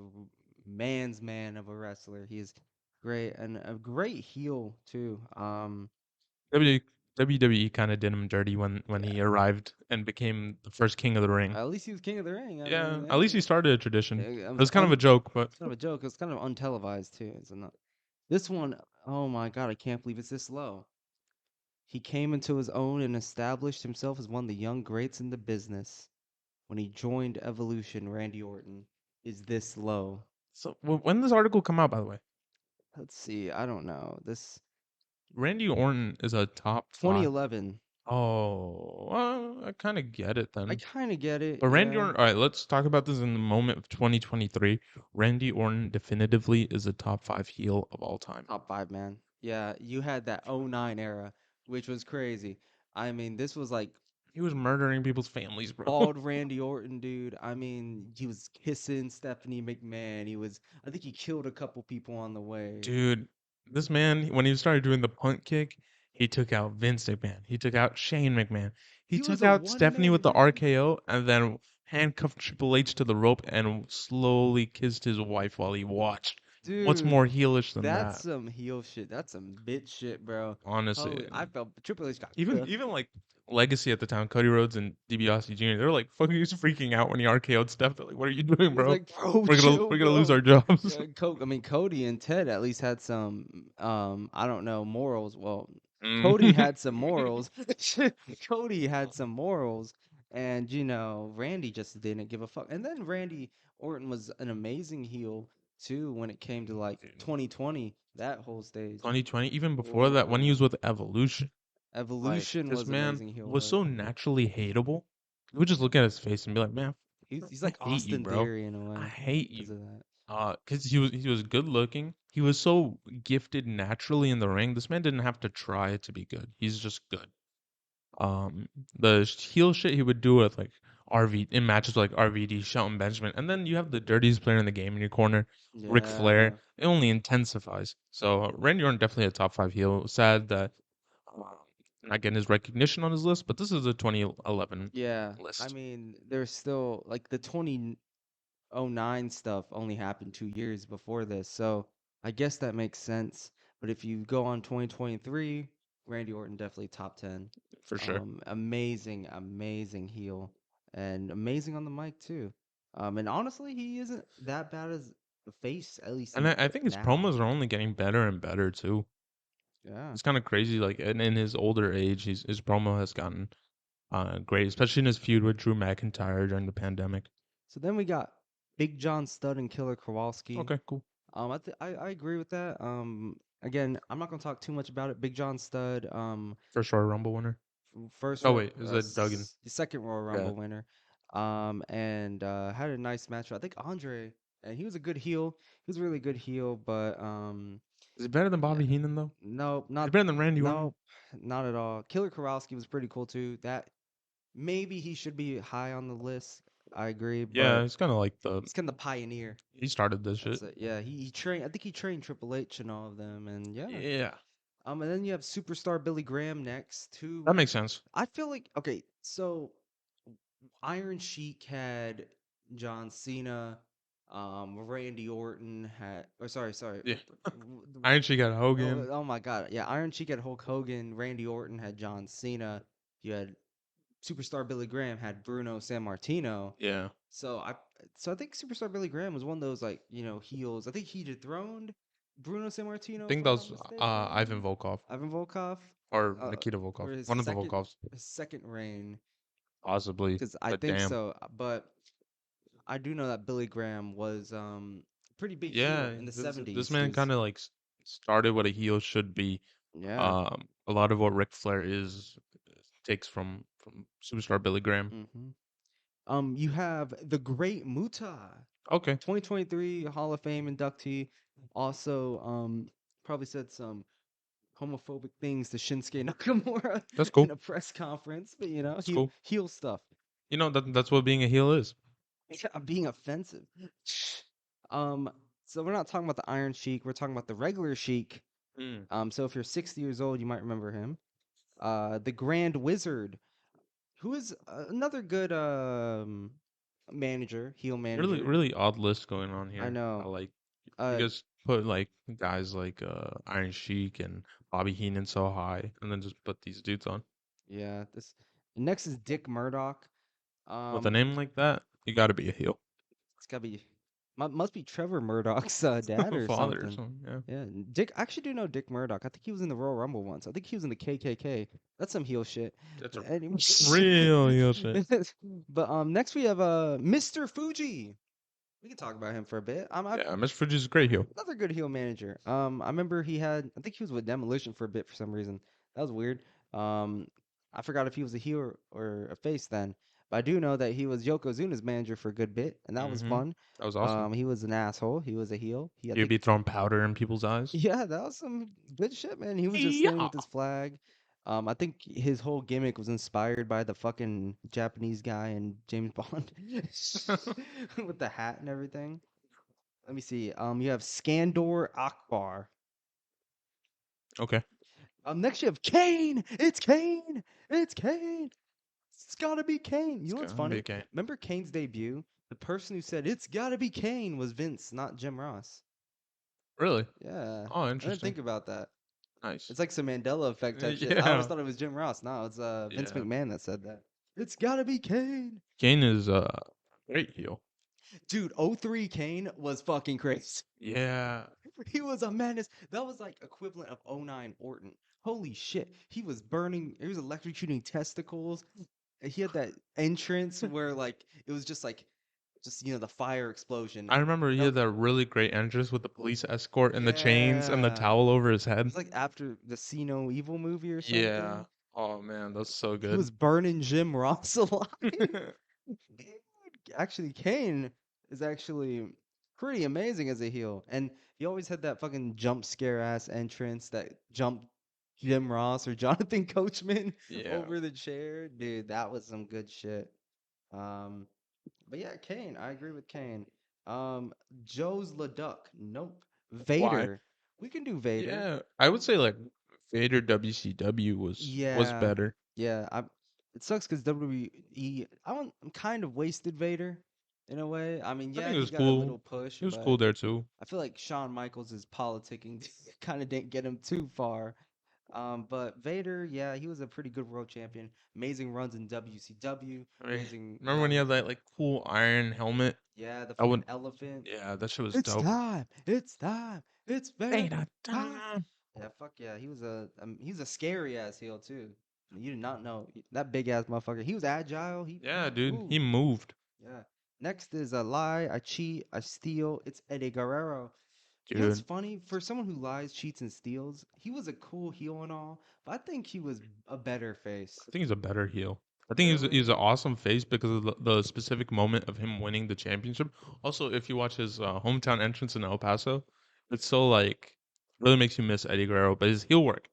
man's man of a wrestler. He's great and a great heel too. W WWE kind of did him dirty when Yeah. he arrived and became the first king of the ring. At least he was king of the ring. I mean, Yeah, at least he started a tradition. it It was was kind of a joke, but it's kind of a joke. It's kind of untelevised too. It's not this one. Oh my god, I can't believe it's this low. He came into his own and established himself as one of the young greats in the business. When he joined Evolution, Randy Orton is this low. so when did this article come out, by the way? Let's see. I don't know. This Randy Orton is a top five. 2011. Oh, well, I kind of get it I then. kind of get it. But Randy Yeah. Orton, all right, let's talk about this in the moment of 2023. Randy Orton definitively is a top five heel of all time. Top five, man. Yeah. You had that '09 era, which was crazy. I mean, this was like He was murdering people's families, bro. bald Randy Orton, dude. I mean, he was kissing Stephanie McMahon. I think he killed a couple people on the way. Dude, this man, when he started doing the punt kick, he took out Vince McMahon. He took out Shane McMahon. He He was took a out one Stephanie man with the band. RKO and then handcuffed Triple H to the rope and slowly kissed his wife while he watched. What's more Dude, heelish than that's that? some heel shit. That's some bitch shit, bro. Honestly, Holy, I felt Triple H got even like Legacy at the time, Cody Rhodes and DiBiase Jr. They were like fucking just freaking out when he RKO'd Steph. They're like, "What are you doing, He's bro? like, bro, chill, We're gonna lose our bro. jobs." Yeah, I mean, Cody and Ted at least had some, I don't know, morals. Well, Cody Mm. had some morals. Cody had some morals, and Randy just didn't give a fuck. And then Randy Orton was an amazing heel too when it came to like 2020, that whole stage. 2020, even before that, when he was Oh, with Evolution. Like, Evolution this was man amazing heel was work. so naturally hateable. You would just look at his face and be like, "Man, He's I like hate you, Austin bro. Theory in a I way hate because you." of that. Cause he was good looking. He was so gifted naturally in the ring. This man didn't have to try to be good. He's just good. The heel shit he would do with like RV in matches with, like RVD, Shelton Benjamin, and then you have the dirtiest player in the game in your corner, Ric Flair. Yeah. It only intensifies. So Randy Orton definitely a top five heel. Sad that not getting his recognition on his list, but this is a 2011 Yeah, I list mean, there's still like the 2009 stuff only happened 2 years before this, so I guess that makes sense. But if you go on 2023, Randy Orton definitely top 10. for sure. Amazing, amazing heel, and amazing on the mic too. And honestly, he isn't that bad as a face, at least And I think his now. promos are only getting better and better too. Yeah. It's kind of crazy. Like in his older age, his promo has gotten great, especially in his feud with Drew McIntyre during the pandemic. So then we got Big John Studd and Killer Kowalski. Okay, cool. I agree with that. Again, I'm not gonna talk too much about it. Big John Studd, First Royal Rumble winner. first Oh wait, is that Duggan? second Royal Yeah. Rumble winner, and had a nice match. I think Andre, and he was a good heel. He was a really good heel, but Is he better than yeah, Bobby Heenan though? nope, Is he not better than Randy Orton? nope, not at all. Killer Kowalski was pretty cool too. That maybe he should be high on the list. I agree, Yeah, but he's kind of like he's kind of the pioneer. he started this shit. That's it. Yeah, he trained. I think he trained Triple H and all of them, and yeah. Yeah, And then you have superstar Billy Graham next. Who that makes sense. I feel like okay. So Iron Sheik had John Cena. Randy Orton had. Or sorry. Yeah, Iron Sheik got Oh, Hogan. oh my God. Yeah, Iron Sheik had Hulk Hogan. Randy Orton had John Cena. You had superstar Billy Graham had Bruno Sammartino. Yeah, So I think Superstar Billy Graham was one of those like heels. I think he dethroned Bruno I Sammartino if think that I'm not was Ivan mistaken. Volkov Ivan Volkov, or uh, Nikita Volkov, for one of the Volkovs, his second reign, possibly. because I But think damn, so. But I do know that Billy Graham was pretty big heel yeah, in the this 70s. man Because kind of like started what a heel should be. yeah, A lot of what Ric Flair is takes from superstar Billy Graham. hmm you have the Great Muta, Okay, 2023 Hall of Fame inductee. Also, probably said some homophobic things to Shinsuke Nakamura That's in cool. a press conference, but That's cool. heel stuff. You know that's what being a heel is. Yeah, I'm being offensive. Um, so we're not talking about the Iron Sheik. We're talking about the regular Sheik. Mm. So if you're 60 years old, you might remember him. The Grand Wizard, who is another good manager, heel Really, manager. really odd list going on I here. I know. like you Uh, guys put like guys like Iron Sheik and Bobby Heenan so high, and then just put these dudes on yeah. This next is Dick Murdoch. with a Um, name like that. You got to be a heel, it's gotta be must be Trevor Murdoch's dad or father or something. something. Yeah, Yeah, Dick. I actually do know Dick Murdoch. I think he was in the Royal Rumble once. I think he was in the KKK. That's some heel shit. that's a Anyway, real heel shit. but next we have Mr. Fuji. We can talk about him for a bit. Yeah, Mr. Fuji's a great heel. Another good heel manager. I remember he had. I think he was with Demolition for a bit for some reason. That was weird. Um, I forgot if he was a heel or a face then. But I do know that he was Yokozuna's manager for a good bit, and that was Mm-hmm. fun. That was awesome. He was an asshole. He was a heel. He, I He'd think, be throwing powder in people's eyes. yeah, that was some good shit, man. He was just standing Yeah. with his flag. I think his whole gimmick was inspired by the fucking Japanese guy in James Bond with the hat and everything. Let me see. You have Skandor Akbar. Okay. Next you have Kane. It's Kane. It's Kane. It's gotta be Kane. It's You know what's gonna be funny? okay. Remember Kane's debut? The person who said it's gotta be Kane was Vince, not Jim Ross. Really? Yeah, Oh, I didn't interesting. think about that. Nice. It's like some Mandela effect type shit. I always Yeah. thought it was Jim Ross. No, it's Vince Yeah. McMahon that said that. It's gotta be Kane. Kane is a great heel. Dude, '03 Kane was fucking crazy. Yeah. He was a menace. That was like equivalent of '09 Orton. Holy shit. He was burning, he was electrocuting testicles. And he had that entrance where like it was just the fire explosion. I remember he That had was, that really great entrance with the police escort and the chains and the yeah. towel over his It head. was like after the See No Evil movie or Yeah. something. Oh man, that's so He good. was burning Jim Ross alive. Dude, actually, Kane is actually pretty amazing as a heel, and he always had that fucking jump scare ass entrance that jumped Jim Ross or Jonathan Coachman Yeah. over the chair. Dude, that was some good shit. Um, but yeah, Kane, I agree with Kane. Um, Joe's Leduc, nope. Why? Vader, we can do Vader. Yeah. I would say like Vader WCW was Yeah, better. yeah. It sucks because WWE. I'm kind of wasted Vader in a way. I mean, I yeah, think it he was got a cool. little push, It was but cool there too. I feel like Shawn Michaels' politicking kind of didn't get him too far. But Vader, yeah, he was a pretty good world champion. Amazing runs in WCW. I mean, Amazing remember when he runs. had that like cool iron helmet? Yeah, the I fucking would elephant. yeah, that shit was It's dope. time. It's time. It's Vader Vader time. time. Yeah, fuck yeah. He's a scary ass heel too. You did not know that big ass motherfucker. He was agile. Yeah, dude, he Ooh, moved. yeah. Next is a lie, I cheat, I steal. It's Eddie Guerrero. You know what's Dude, funny? For someone who lies, cheats, and steals, he was a cool heel and all, but I think he was a better face. I think he's a better heel. I think Really? he's an awesome face because of the specific moment of him winning the championship. Also, if you watch his hometown entrance in El Paso, it's so like really makes you miss Eddie Guerrero. But his heel work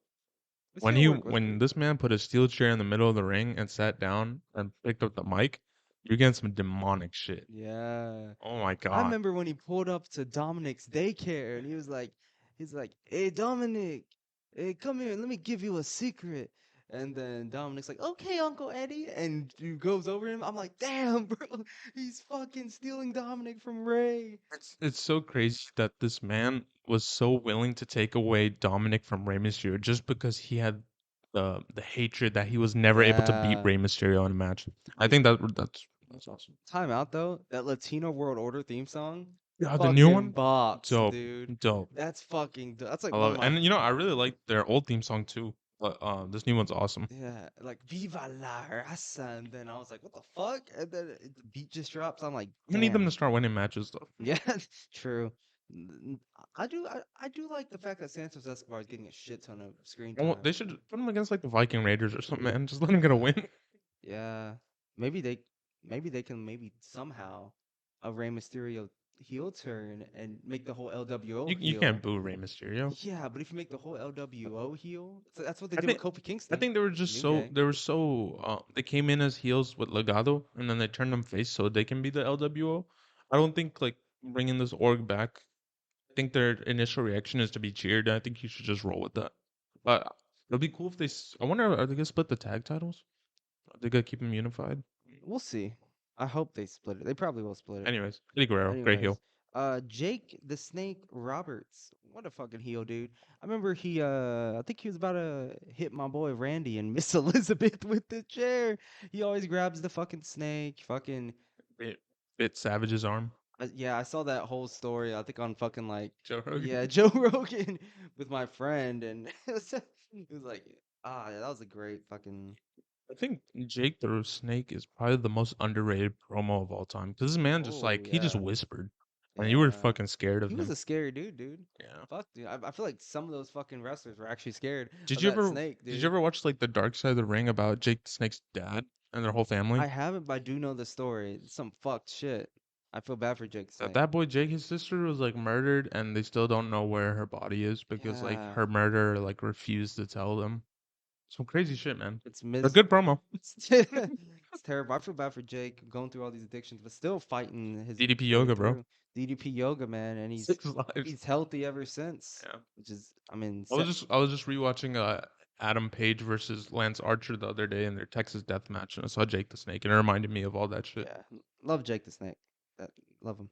His heel work was when pretty this good. man put a steel chair in the middle of the ring and sat down and picked up the mic, you're getting some demonic shit. Yeah. Oh my I god. remember when he pulled up to Dominic's daycare and he's like, "Hey Dominic, hey come here, let me give you a secret." And then Dominic's like, "Okay, Uncle Eddie," and he goes over him. I'm like, "Damn, bro, he's fucking stealing Dominic from Ray." It's so crazy that this man was so willing to take away Dominic from Rey Mysterio just because he had the hatred that he was never able to beat Yeah. Rey Mysterio in a match. I Dude, think that's awesome. time out though. That Latino World Order theme song, Yeah, the new fucking one, bops, dope, dude. dope. That's like I one love of it, my and you know I really like their old theme song too. But this new one's awesome. yeah, like Viva la raza, and then I was like, what the fuck? And then the beat just drops. I'm like, I need them to damn. start winning matches though. Yeah, true. I do like the fact that Santos Escobar is getting a shit ton of screen Well, time. they should put them against like the Viking Raiders or something, man. Just let them get a win. Yeah, maybe they maybe they can maybe somehow a Rey Mysterio heel turn and make the whole LWO You can't heel. boo Rey Mysterio. Yeah, but if you make the whole LWO heel, so that's what they I did with think Kofi I Kingston, think they were just New so Day. they came in as heels with Legado and then they turned them face so they can be the LWO. I don't think like bringing this org back. I think their initial reaction is to be cheered. I think you should just roll with that. But it'll be cool if I wonder, are they gonna split the tag titles? Are they gonna keep them unified? We'll see. I hope they split it. They probably will split it. Anyways, Eddie Guerrero, great Anyways, heel. Jake the Snake Roberts. What a fucking heel, dude. I remember I think he was about to hit my boy Randy and Miss Elizabeth with the chair. He always grabs the fucking snake. Fucking Bit, bit Savage's arm. yeah, I saw that whole story. I think on fucking like Joe Rogan. yeah, Joe Rogan with my friend, and it was like yeah, that was a great fucking I think Jake the Snake is probably the most underrated promo of all time. Cause this man just oh he just yeah. whispered, and you were Yeah. fucking scared of He was him. a scary dude. Yeah. Fuck, dude. I feel like some of those fucking wrestlers were actually scared Did of you that ever snake, did you dude. ever watch like the Dark Side of the Ring about Jake the Snake's dad and their whole family? I haven't, but I do know the story. It's some fucked shit. I feel bad for Jake Snake. That boy Jake, his sister was like murdered, and they still don't know where her body is because like Yeah. her murderer like refused to tell them. Some crazy shit, man. It's A mis good promo. it's terrible. I feel bad for Jake going through all these addictions, but still fighting his DDP way yoga, bro. through. DDP yoga, man, and he's 6 lives. he's healthy ever since, Yeah. which is I mean, I was just rewatching Adam Page versus Lance Archer the other day in their Texas Death Match, and I saw Jake the Snake, and it reminded me of all that shit. yeah, love Jake the Snake. Love him.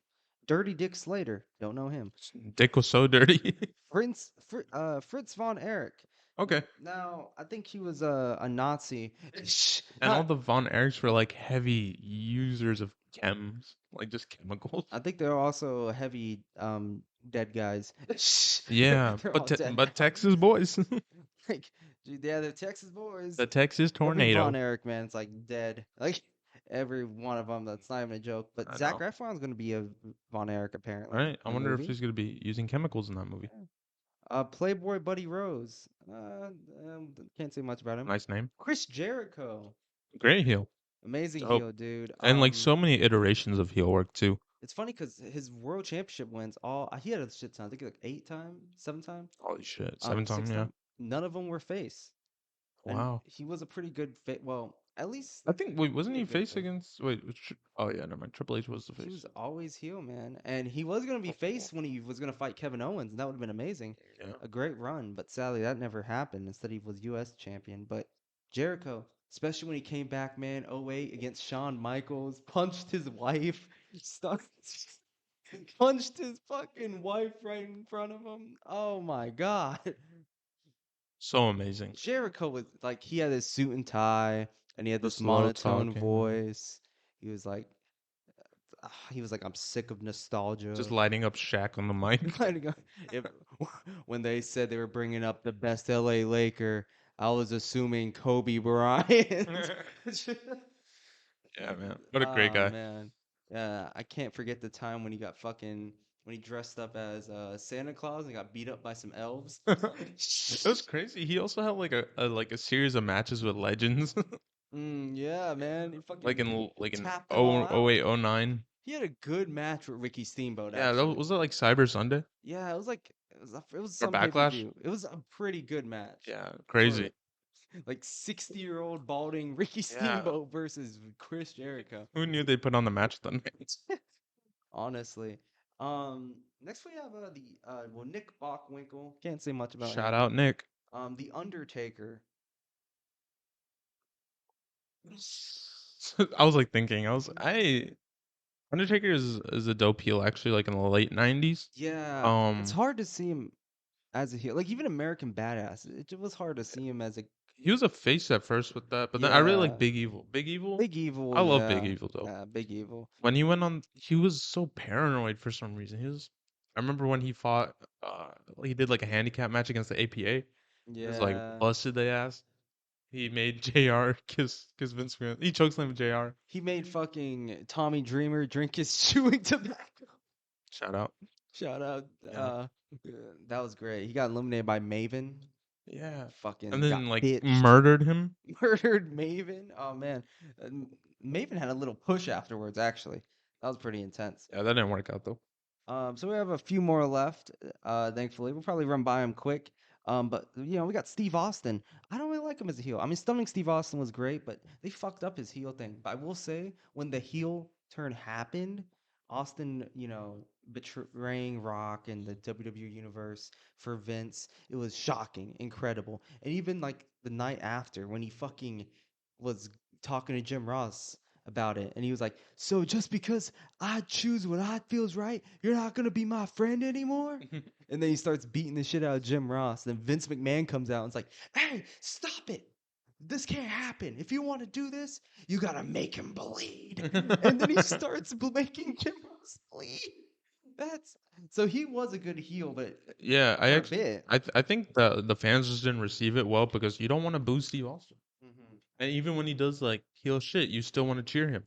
Dirty Dick Slater, don't know him. Dick was so dirty. Fritz von Erich. Okay. Now, I think he was a Nazi. And all the Von Erichs were like heavy users of chems, like just chemicals. I think they're also heavy dead guys. Yeah, They're all dead but now. Texas boys, Like, dude, yeah, they're Texas boys. the Texas Every Von tornado. Erich man, it's like dead. Like every one of them. That's not even a joke. But I Zach know. Efron's gonna be a Von Erich All apparently right, I in a wonder if movie. he's gonna be using chemicals in that movie. Yeah. Playboy Buddy Rose. Can't say much about him. Nice name. Chris Jericho. Great heel. Amazing Dope. heel, dude. And like so many iterations of heel work too. It's funny because his world championship wins all he had a shit ton. I think like 8 times, 7 times, Holy shit, 7 times, six yeah. times. None of them were face, and Wow. he was a pretty good face. Well, at least I think wait, wasn't pretty he good face face. against oh yeah, never mind. Triple H was the He face. was always heel, man, and he was gonna be face when he was gonna fight Kevin Owens, and that would have been amazing, Yeah. a great run. But sadly, that never happened. Instead, he was U.S. champion. But Jericho, especially when he came back, man, '08 against Shawn Michaels, punched his wife, stuck. Punched his fucking wife right in front of him. Oh my god. So amazing. Jericho was like he had his suit and tie and he had The this slow monotone talking. voice. He was like I'm sick of Just nostalgia. lighting up Shaq on the mic. Like, if, when they said they were bringing up the best LA Laker, I was assuming Kobe Bryant. Yeah, man. What a great Oh guy. man. Yeah, I can't forget the time when he got fucking when he dressed up as Santa Claus and got beat up by some elves. It was crazy. He also had like a series of matches with legends. Yeah, man. He like fucking in like in tapped them all 0 oh out. 08, 09. He had a good match with Ricky Steamboat, Yeah, that actually. was it like Cyber Sunday Yeah, it was or some Backlash? pay-per-view. It was a pretty good match Yeah, for crazy. like 60-year-old balding Ricky Yeah. Steamboat versus Chris Jericho. Who knew they put on the match of the night? Honestly. Next we have Nick Bockwinkel. Can't say much about Shout him. out Nick. The Undertaker. I was like thinking, I Undertaker is a dope heel actually, like in the late 90s. Yeah, it's Um, hard to see him as a heel. Like even American Badass, it was hard to see him as a he was a face at first with that, but then I really like yeah, Big Evil. Big Evil, Big Evil. I love Big Yeah, Evil though. yeah, Big Evil. When he went on, he was so paranoid for some reason. I remember when he fought, he did like a handicap match against the APA. He was like Yeah, busted their ass. He made JR kiss Vince McMahon. He chokeslammed JR. he made fucking Tommy Dreamer drink his chewing tobacco. Shout out. Shout out. Yeah. That was great. He got eliminated by Maven. Yeah. And Fucking got then like bitched. murdered him. Murdered Maven. Oh man, Uh, Maven had a little push afterwards. Actually, that was pretty intense. Yeah, that didn't work out though. So we have a few more left. Thankfully, we'll probably run by them quick. But we got Steve Austin. I don't really like him as a heel. I mean, stunning Steve Austin was great, but they fucked up his heel thing. But I will say, when the heel turn happened, Austin, betraying Rock and the WWE universe for Vince, it was shocking, incredible. And even like the night after, when he fucking was talking to Jim Ross about it, and he was like, "So just because I choose what I feels right, you're not gonna be my friend anymore?" And then he starts beating the shit out of Jim Ross. Then Vince McMahon comes out and is like, "Hey, stop it! This can't happen. If you want to do this, you gotta make him bleed." And then he starts making Jim Ross bleed. That's so he was a good heel, but Yeah, for a bit. I think the fans just didn't receive it well because you don't want to boo Steve Austin. Hmm. And even when he does like heel shit, you still want to cheer him.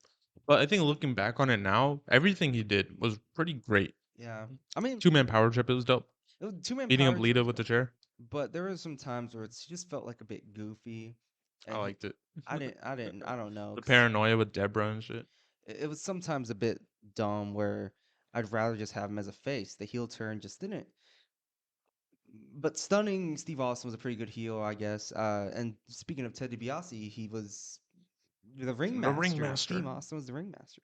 But I think looking back on it now, everything he did was pretty great. Yeah, I mean, Two-man power trip, it was dope. two-man Beating up power trip Lita was with the dope, chair, but there were some times where it's just felt like a bit goofy, I and liked it. I don't know, The because paranoia with Deborah and shit. it was sometimes a bit dumb where I'd rather just have him as a face. The heel turn just didn't. But stunning Steve Austin was a pretty good heel, I guess. And speaking of Ted DiBiase, he was the The ringmaster. Steve ringmaster. Austin was the ringmaster.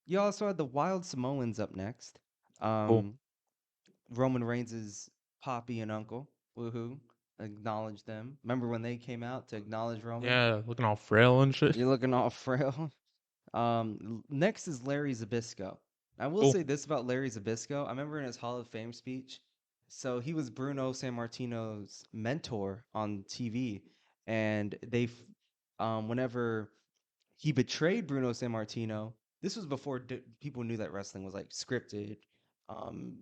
You also had the Wild Samoans up next. Cool. Um, Roman Reigns' poppy and uncle. Woohoo! Acknowledge them. Remember when they came out to acknowledge Roman? Yeah, looking all frail and shit. You're looking all frail. Next is Larry Zabisco. I will Cool. say this about Larry Zabisco. I remember in his Hall of Fame speech. So he was Bruno Sammartino's mentor on TV, and whenever he betrayed Bruno Sammartino, this was before people knew that wrestling was like scripted, um,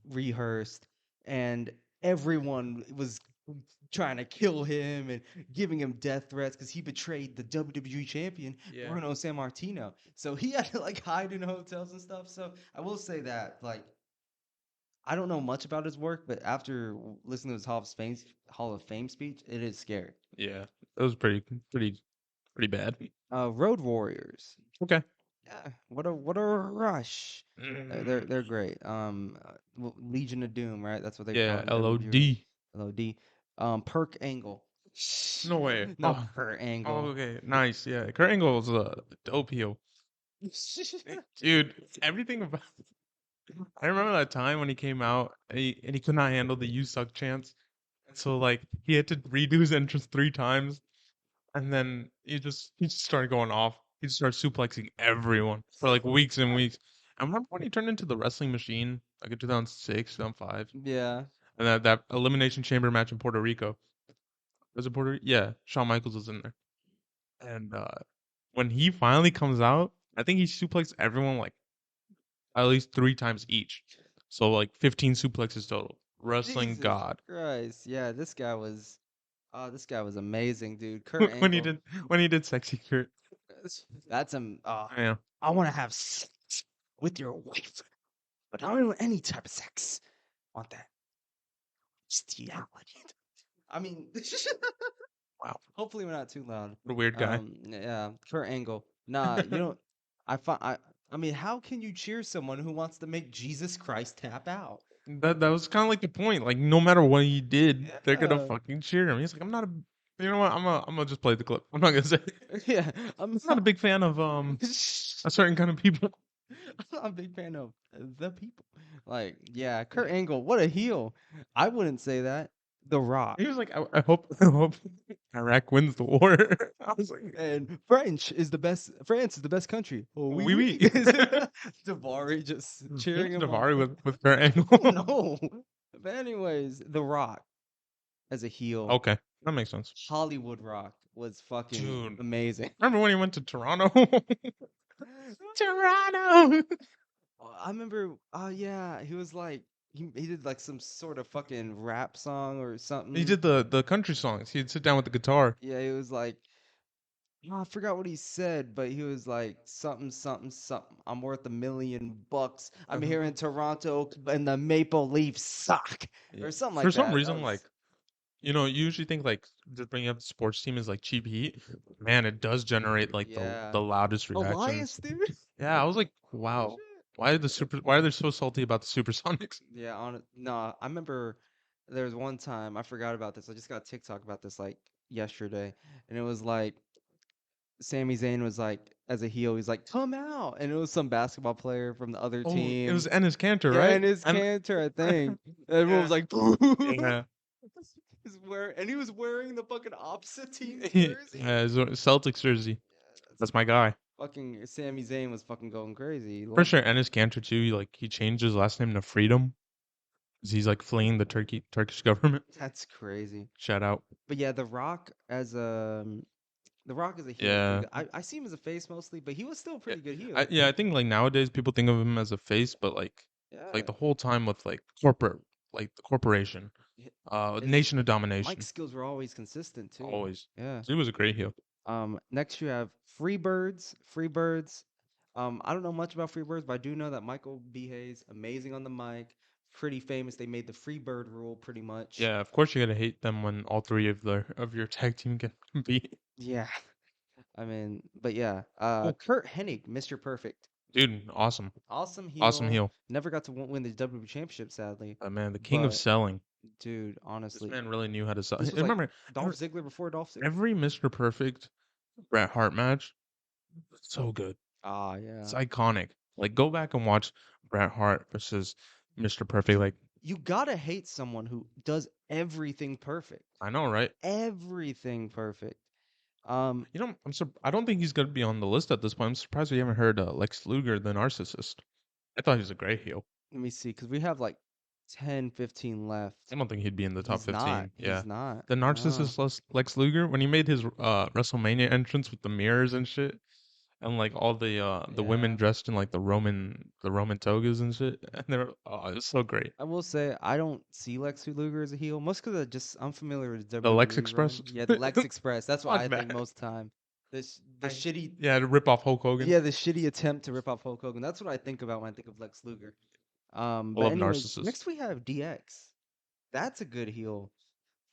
rehearsed, and everyone was trying to kill him and giving him death threats because he betrayed the WWE champion Yeah. Bruno Sammartino. So he had to like hide in hotels and stuff. So I will say that like I don't know much about his work, but after listening to his Hall of Fame speech, it is scary. Yeah. It was pretty bad. Road Warriors. Okay. Yeah, what a rush. They're Mm. great. Legion of Doom, right? That's what they call Yeah, it in WWE. LOD. LOD. Perk Angle. No way. No, Oh, Kurt oh, Angle. okay. Nice. Yeah. Kurt Angle was a dope heel. Dude, everything about I remember that time when he came out and he could not handle the "You suck" chants. So like he had to redo his entrance 3 times, and then he just started going off. He just started suplexing everyone for like weeks and weeks. I remember when he turned into the wrestling machine, like in 2006, 2005, Yeah. and that elimination chamber match in Puerto Rico. Was it Puerto Rico? Yeah, Shawn Michaels was in there. And when he finally comes out, I think he suplexed everyone like at least 3 times each. So like 15 suplexes total. Wrestling Jesus god. Christ. Yeah, this guy was amazing, dude. Kurt when he Angle. did when he did sexy Kurt. That's him. Yeah. I want to have sex with your wife, but I don't want any type of sex. I want that bestiality. I mean, Wow. hopefully we're not too loud. What a weird guy. Yeah, Kurt Angle. Nah, you don't. I mean, how can you cheer someone who wants to make Jesus Christ tap out? That was kind of like the point. Like no matter what he did, they're gonna Yeah, fucking cheer him. He's like, I'm not a. You know what? I'm gonna just play the clip. I'm not gonna say. yeah. I'm I'm not a not. big fan of a certain kind of people. I'm not a big fan of the people. Like, yeah, Kurt Angle, what a heel. I wouldn't say that. The Rock. He was like, I hope Iraq wins the war. I was like, And France is the best country. Oh, oui, oui. oui. Davari just Yeah, cheering him Davari on. with Kurt Angle. No. But anyways, The Rock as a heel, Okay, that makes sense. Hollywood Rock was fucking Dude, amazing. remember when he went to Toronto? Toronto. I remember, oh yeah, he was like, he did like some sort of fucking rap song or He something. did the country songs. He'd sit down with the guitar. Yeah, he was like, oh, I forgot what he said, but he was like something, something, something. I'm worth $1 million. I'm here in Toronto, and the Maple Leafs suck, Yeah. or something For like some that. That reason, like was you usually think like just bringing up the sports team is like cheap heat. Man, it does generate like the yeah. the loudest reactions. Elias, dude. Yeah, I was like, Oh wow. shit. Why are they so salty about the Supersonics? Yeah, no, I remember there was one time I forgot about this. I just got TikTok about this like yesterday, and it was like Sami Zayn was like as a heel, he's like, "Come out," and it was some basketball player from the other Oh, it team. was Ennis Cantor, Yeah, right? and his And cancer, I think. Everyone yeah, was like, "Boo!" yeah. And he was wearing the fucking opposite team's Yeah, jersey. it's a Celtics jersey. Yeah, that's That's my guy. fucking Sami Zayn was fucking going crazy. He For loved sure, it. Ennis Cantor too. He changed his last name to Freedom 'cause he's like fleeing the Turkish government. That's crazy. Shout out. But yeah, The Rock as a heel was pretty Yeah, good. I see him as a face mostly, but he was still a yeah. pretty good heel. I think like nowadays people think of him as a face, but like Yeah. the whole time with like corporate, like the corporation, Hi- His Nation of mic Domination, skills were always consistent too. always. Yeah. So he was a great heel. Next you have Freebirds. Freebirds. I don't know much about Freebirds, but I do know that Michael B. Hayes, amazing on the mic, pretty famous. They made the Freebird rule pretty much. Yeah, of course you gotta hate them when all three of your tag team can compete. Yeah. I mean, but yeah. Cool, Kurt Hennig, Mr. Perfect. dude. Awesome, Awesome awesome heel. heel. Never got to win the WWE Championship, sadly. Man, the king of But selling. dude, This honestly, man really knew how to sell. this was like Remember, Dolph Ziggler before Dolph Ziggler. every Mr. Perfect Bret Hart match, so good. Ah, It's yeah. iconic. Like go back and watch Bret Hart versus Mr. Perfect. You Like you gotta hate someone who does everything perfect. I know, right? Everything perfect. Um, I don't think he's gonna be on the list at this point. I'm surprised we haven't heard Lex Luger, the Narcissist. I thought he was a great heel. Let me see, because we have like 10, 15 I left. don't think he'd be in the top He's not. 15. Yeah. He's not. The No. Narcissist Lex Luger, when he made his WrestleMania entrance with the mirrors and shit, and like all the women Yeah. dressed in like the Roman togas and shit, and it was so great. I will say I don't see Lex Luger as a heel, most because I'm familiar with the The Lex WWE Express, run. Yeah, the Lex Express. That's what my I think bad. most time. The shitty, Yeah, to rip off Hulk Hogan. yeah, the shitty attempt to rip off Hulk Hogan. That's what I think about when I think of Lex Luger. I But love anyways, Narcissist. next we have DX. That's a good heel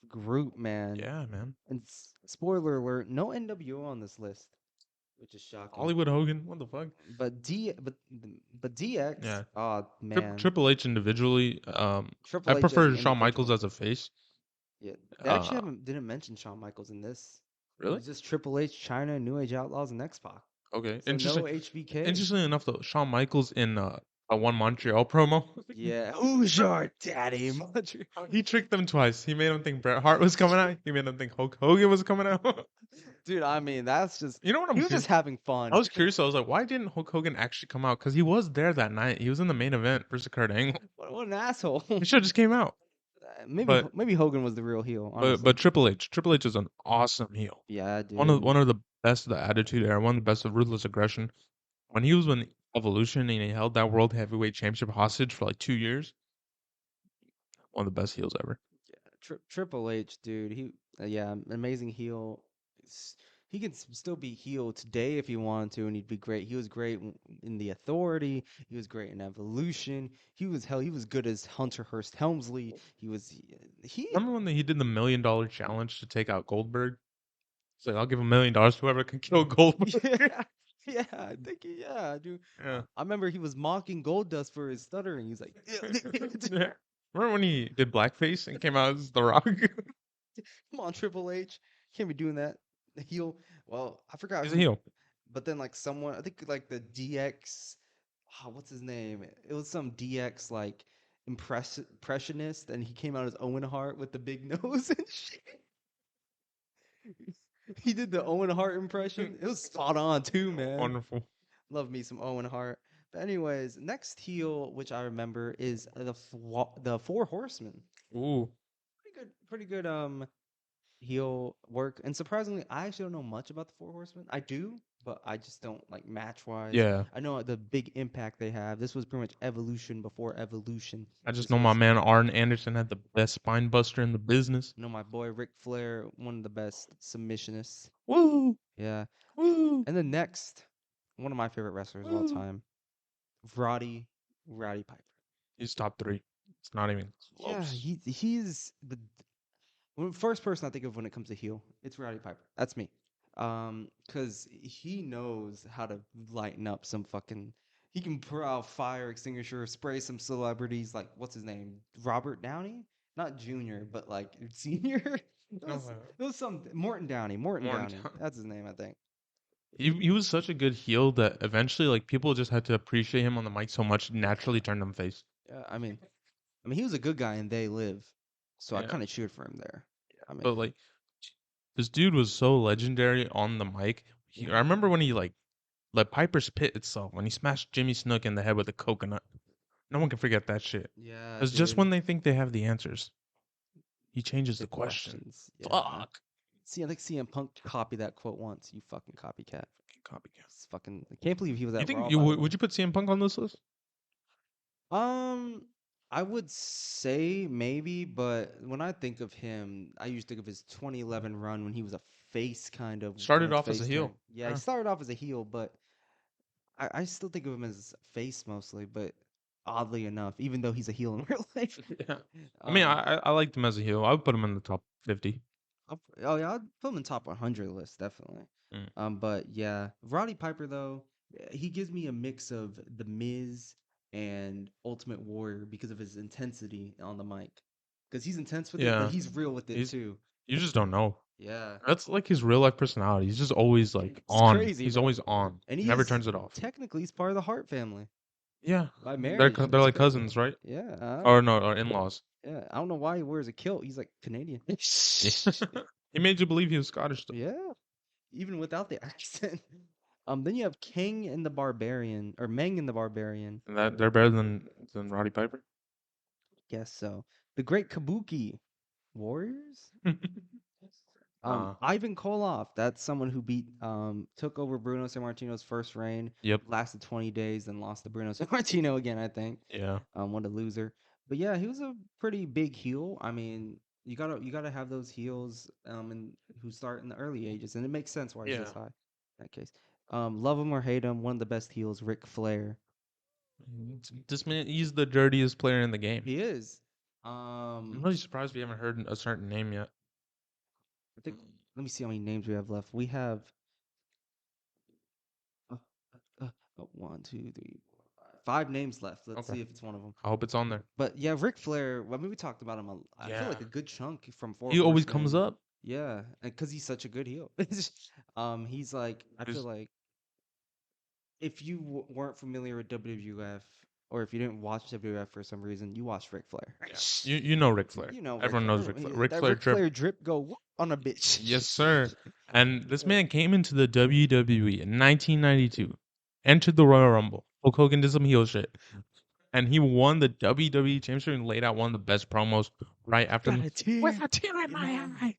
group, man. Yeah, man. And spoiler alert, no NWO on this list, which is shocking. Hollywood Hogan, what the fuck? But D, but DX, Yeah. oh man, Triple H individually. I Triple H as an prefer Shawn Michaels individual. as a face. Yeah, they actually Uh, haven't didn't mention Shawn Michaels in this. really? It's just Triple H, China, New Age Outlaws, and X Pac. Okay. So no HBK. Interestingly enough, though, Shawn Michaels in a one Montreal promo. Yeah, who's your daddy, Montreal? He tricked them twice. He made them think Bret Hart was coming out. He made them think Hulk Hogan was coming out. Dude, I mean that's just You know what he I'm was just curious? having I fun. was curious. I was like, why didn't Hulk Hogan actually come out? Because he was there that night. He was in the main event versus Kurt Angle. What an asshole. He should have just came out. Maybe But maybe Hogan was the real heel, but honestly. Triple H is an awesome heel. Yeah, One of dude. one of the best of the Attitude Era. One of the best of Ruthless Aggression. When he was in Evolution and he held that World Heavyweight Championship hostage for like 2 years. One of the best heels ever. Triple H, dude. Yeah, amazing heel. S- He can still be heel today if he wanted to, and he'd be great. He was great in the Authority. He was great in Evolution. He was good as Hunter Hearst Helmsley. He Remember when he did the $1 million challenge to take out Goldberg? He's like, I'll give $1 million to whoever can kill Goldberg. yeah, yeah, I think yeah, dude. Yeah. I remember he was mocking Goldust for his stuttering. He's like, Yeah. Remember when he did blackface and came out as The Rock? "Come on, Triple H, can't be doing that." The heel. Well, I forgot He's a who. heel. But then like someone, I think like the DX, what's his name? It was some DX like impressionist, and he came out as Owen Hart with the big nose and shit. He did the Owen Hart impression. It was spot on too, man. Wonderful. Love me some Owen Hart. But anyways, next heel which I remember is the Four Horsemen. Ooh. Pretty good heel work. And surprisingly, I actually don't know much about the Four Horsemen. I do, but I just don't like match wise. Yeah. I know the big impact they have. This was pretty much evolution before evolution. I just This know my was man Arn Anderson had the best spine buster in the business. you know my boy Ric Flair, one of the best submissionists. Woo! Yeah. Woo! And then next, one of my favorite wrestlers of all Woo! time, Roddy Piper. He's top 3. It's not even Yeah, close. he's the first person I think of when it comes to heel. It's Roddy Piper. That's me. Because he knows how to lighten up some fucking He can pour out fire extinguisher, spray some celebrities like what's his name, Robert Downey, not Junior, but like Senior. No, It was some Morton Downey. Morton more Downey. time. That's his name, I think. He was such a good heel that eventually like people just had to appreciate him on the mic so much, naturally turned him face. Yeah, I mean, he was a good guy and They Live, so I Yeah, kind of cheered for him there. I mean, but like this dude was so legendary on the mic. I remember when he like let Piper's pit itself when he smashed Jimmy Snook in the head with a coconut. No one can forget that shit. yeah, Because just dude. when they think they have the answers, he changes The the question. questions, yeah. Fuck. See, I think CM Punk copied that quote once. You fucking copycat. Copycat. It's fucking. I can't believe he was You at think Raw, you by the way. would you put CM Punk on this list? Um, I would say maybe, but when I think of him, I usually think of his 2011 run when he was a face kind of when Started his off as a face turned. heel. Yeah, he Yeah. started off as a heel, but I still think of him as face mostly, but oddly enough, even though he's a heel in real life. Yeah. I mean, Um, I liked him as a heel. I would put him in the top 50. oh yeah, I'd put him in top 100 list definitely. Mm. But yeah, Roddy Piper though, he gives me a mix of The Miz and Ultimate Warrior because of his intensity on the mic. Because he's intense with it, but Yeah. he's real with it He's too. you just don't know. Yeah, That's like his real life personality. He's just always like it's on. crazy, He's bro. always on. And He he never is turns it off. technically he's part of the Hart family Yeah. by marriage. They're It's like crazy. cousins, right? Yeah, Or no, or in-laws. yeah. I don't know why he wears a kilt. He's like Canadian. He made you believe he was Scottish though. Yeah, even without the accent. Then you have King and the Barbarian, or Meng and the Barbarian. And that they're better than Roddy Piper. Guess so. The Great Kabuki Warriors. uh, Ivan Koloff. That's someone who took over Bruno Sammartino's first reign, yep. lasted 20 days, then lost to Bruno Sammartino again. I think. Yeah. What a loser. But yeah, he was a pretty big heel. I mean, you gotta have those heels and who start in the early ages, and it makes sense why he's Yeah. this high in that case. Love him or hate him, one of the best heels, Ric Flair. This man, he's the dirtiest player in the game. He is. I'm Um, really surprised we haven't heard a certain name yet. I think. Let me see how many names we have left. We have uh, one, two, three, four, five names left. Let's Okay. see if it's one of them. I hope it's on there. But yeah, Ric Flair. I mean, we talked about him. I feel Yeah. like a good chunk from Four He always comes Horsemen. up. Yeah, because he's such a good heel. He's like I feel Just like if you weren't familiar with WWF or if you didn't watch WWF for some reason, you watched Ric Flair. yeah. You know Ric Flair. You know Ric Everyone knows Flair. Ric Flair. Ric That Flair Ric drip. Flair drip go whoop on a bitch. Yes, sir. And this man came into the WWE in 1992, entered the Royal Rumble. Hulk Hogan did some heel shit, and he won the WWE Championship and laid out one of the best promos right after Got a tear with a tear in in my my eye.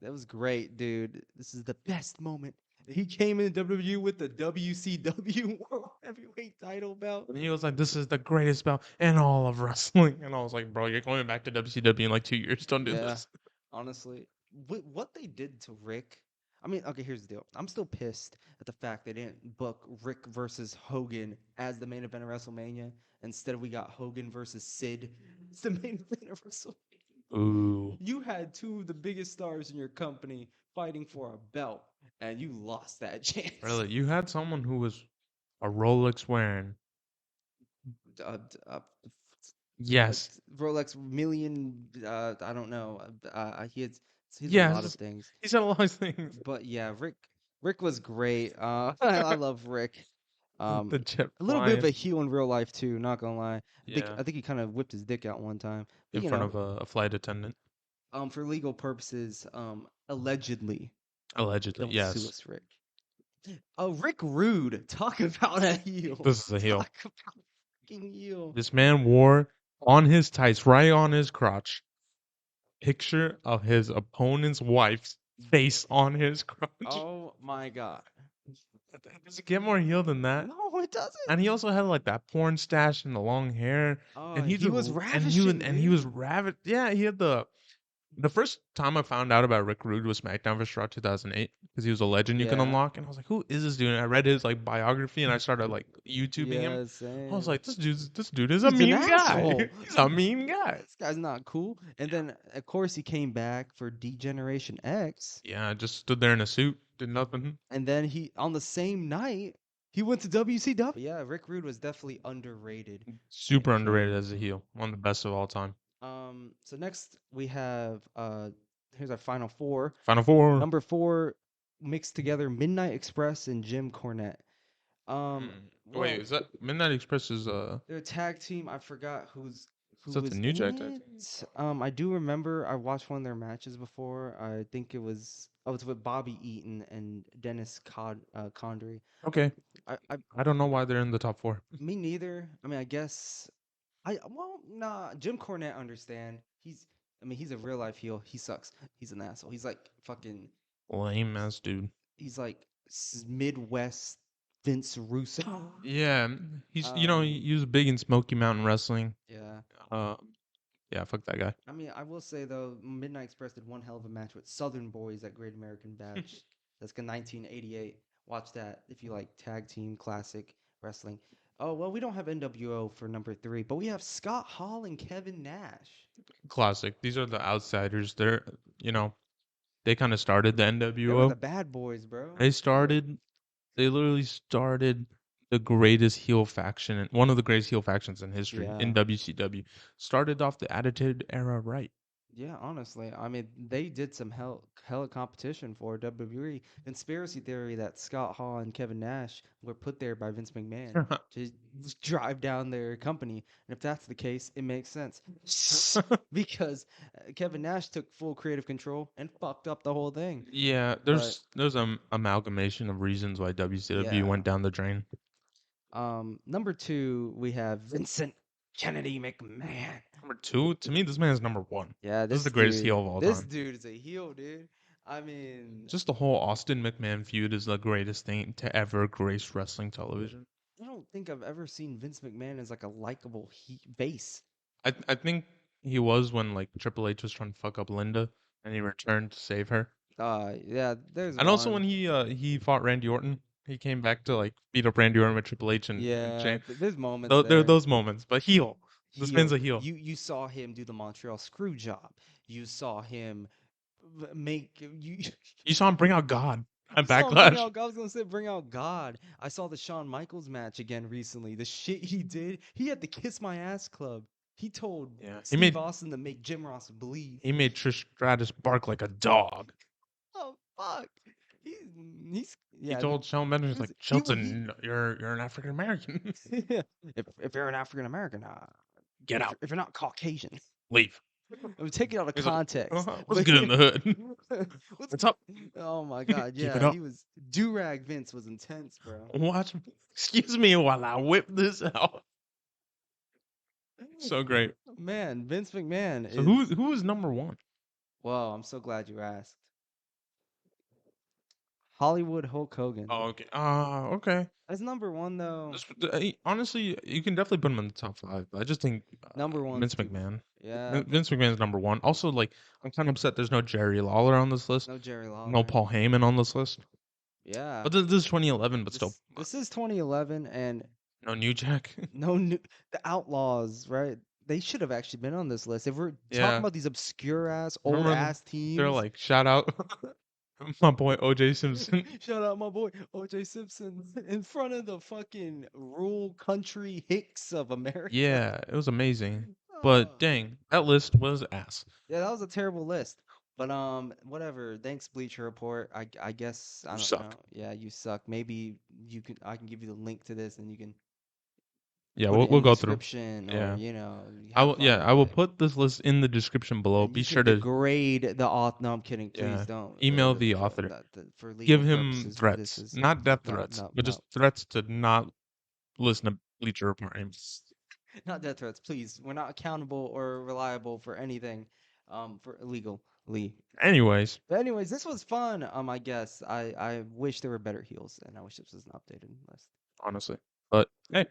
That was great, dude. This is the best moment. He came in WWE with the WCW World Heavyweight title belt. And he was like, "This is the greatest belt in all of wrestling." And I was like, "Bro, you're going back to WCW in like 2 years. Don't do Yeah, this." honestly, what they did to Rick. I mean, okay, here's the deal. I'm still pissed at the fact they didn't book Rick versus Hogan as the main event of WrestleMania. Instead, we got Hogan versus Sid. It's the main event of WrestleMania. Ooh, You had two of the biggest stars in your company fighting for a belt, and you lost that chance. really? You had someone who was a Rolex wearing. Uh, d- uh, Yes, Rolex million. I don't know. He has a lot of yes. things. He said a lot of things. But yeah, Rick was great. I love Rick. The jet A little bit of flying. a heel in real life too. Not gonna lie. Yeah, I think he kind of whipped his dick out one time. But in front of a flight attendant. for legal purposes, allegedly, Allegedly, don't sue yes. us, Rick. Oh, Rick Rude. Talk about a heel. This is a heel. Talk about a fucking heel. This man wore on his tights, right on his crotch, picture of his opponent's wife's face on his crotch. Oh my god. Does it get more heel than that? No, it doesn't. And he also had like that porn stash and the long hair, Oh, and he he was just ravishing, and he was dude. Yeah, he had the first time I found out about Rick Rude was SmackDown vs. Raw 2008 because he was a legend you can Yeah. unlock, and I was like, who is this dude? And I read his like biography and I started like YouTubing him. Yeah, I was same. like, this dude is a He's an mean guy. asshole. He's a mean guy. This guy's not cool. And then, of course, he came back for D-Generation X. Yeah, just stood there in a suit, did nothing. And then on the same night, He went to WCW. Yeah, Rick Rude was definitely underrated when it Super underrated came. as a heel. One of the best of all time. So next we have here's our final four. Final four. Number four mixed together Midnight Express and Jim Cornette. Wait, Well, is that Midnight Express they're a tag team. I forgot is who that the was New in Jack Tag Team? it. I do remember I watched one of their matches before. I think it was with Bobby Eaton and Dennis Condrey. Okay. I I don't know why they're in the top four. Me neither. I mean, I guess nah. Jim Cornette understand. He's a real life heel. He sucks. He's an asshole. He's like fucking. Lame ass dude. He's like Midwest Vince Russo. Yeah, Um, he was big in Smoky Mountain Wrestling. yeah. Uh, yeah, fuck that guy. I mean, I will say though, Midnight Express did one hell of a match with Southern Boys at Great American Bash. That's 1988. Watch that if you like tag team classic wrestling. Oh well, we don't have NWO for number three, but we have Scott Hall and Kevin Nash. Classic. These are the outsiders. You know, they kind of started the They were the NWO. bad boys, bro. They started, they literally started the greatest heel faction, one of the greatest heel factions in history in Yeah. WCW. Started off the Attitude Era right. Yeah, honestly, I mean, they did some hella competition for WWE. Conspiracy theory that Scott Hall and Kevin Nash were put there by Vince McMahon to just drive down their company. And if that's the case, it makes sense because Kevin Nash took full creative control and fucked up the whole thing. Yeah, But there's an amalgamation of reasons why WCW yeah, went down the drain. number two we have Vincent Kennedy McMahon. Number two, to me, this man is number one. Yeah, This is the greatest heel of all this time. dude is a heel, dude. I mean, Just the whole Austin McMahon feud is the greatest thing to ever grace wrestling television. I don't think I've ever seen Vince McMahon as like a likable face. I think he was when like Triple H was trying to fuck up Linda and he returned to save her. Yeah, there's And also when one. he fought Randy Orton, he came back to like beat up Randy Orton with Triple H and Yeah, Shane. there's moments There are there. those moments, but heel. This man's Heel. a heel. You saw him do the Montreal screw job. You saw him make you. You saw him bring out God You at saw him bring Backlash. out. I was gonna say bring out God. I saw the Shawn Michaels match again recently. The shit he did. He had the Kiss My Ass Club. He told Yeah, Steve Austin to make Jim Ross bleed. he made Trish Stratus bark like a dog. Oh fuck. He's he's He yeah. told Shelton Benjamin, he's like, He Shelton, you're an African American. if you're an African American, Get out, if you're not Caucasian, leave. I'm taking it out of He's like, context. what's good in the hood? What's, What's up? oh my god, Keep it yeah, up. he was Durag Vince was intense, bro. Watch. Excuse me while I whip this out. So great. Man, Vince McMahon So is who is number one? well. I'm so glad you asked. Hollywood Hulk Hogan. Oh, okay. Okay. That's number one though. Honestly, you can definitely put him in the top five. I just think Number one's Vince too. McMahon. Yeah, Vince McMahon's number one. Also, like, I'm kind of upset there's no Jerry Lawler on this list. no Jerry No Lawler. Paul Heyman on this list. Yeah, But this is 2011, but still. this is 2011, and No New Jack. no new the Outlaws, right? They should have actually been on this list. If we're talking Yeah. about these obscure ass, old Remember ass they're teams. like, shout out my boy OJ Simpson. Shout out my boy OJ Simpson in front of the fucking rural country hicks of America. Yeah, it was amazing. Oh. But dang, that list was ass. Yeah, that was a terrible list. But whatever. Thanks, Bleacher Report. I guess I You don't suck. know. Yeah, you suck. Maybe I can give you the link to this and you can Yeah, put it we'll in the go through. description or Yeah. have fun I will with it. put this list in the description below. And Be you sure can to degrade the author. No, I'm kidding. Please yeah, don't. email the author. For legal Give him purposes, this threats. is Not death no, threats, no, but no. just threats to not listen to Bleacher Report. Not death threats, please. We're not accountable or reliable for anything, for illegally. Anyways, But anyways, this was fun. I guess I wish there were better heels, and I wish this was an updated list. honestly. But hey,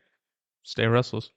stay restless.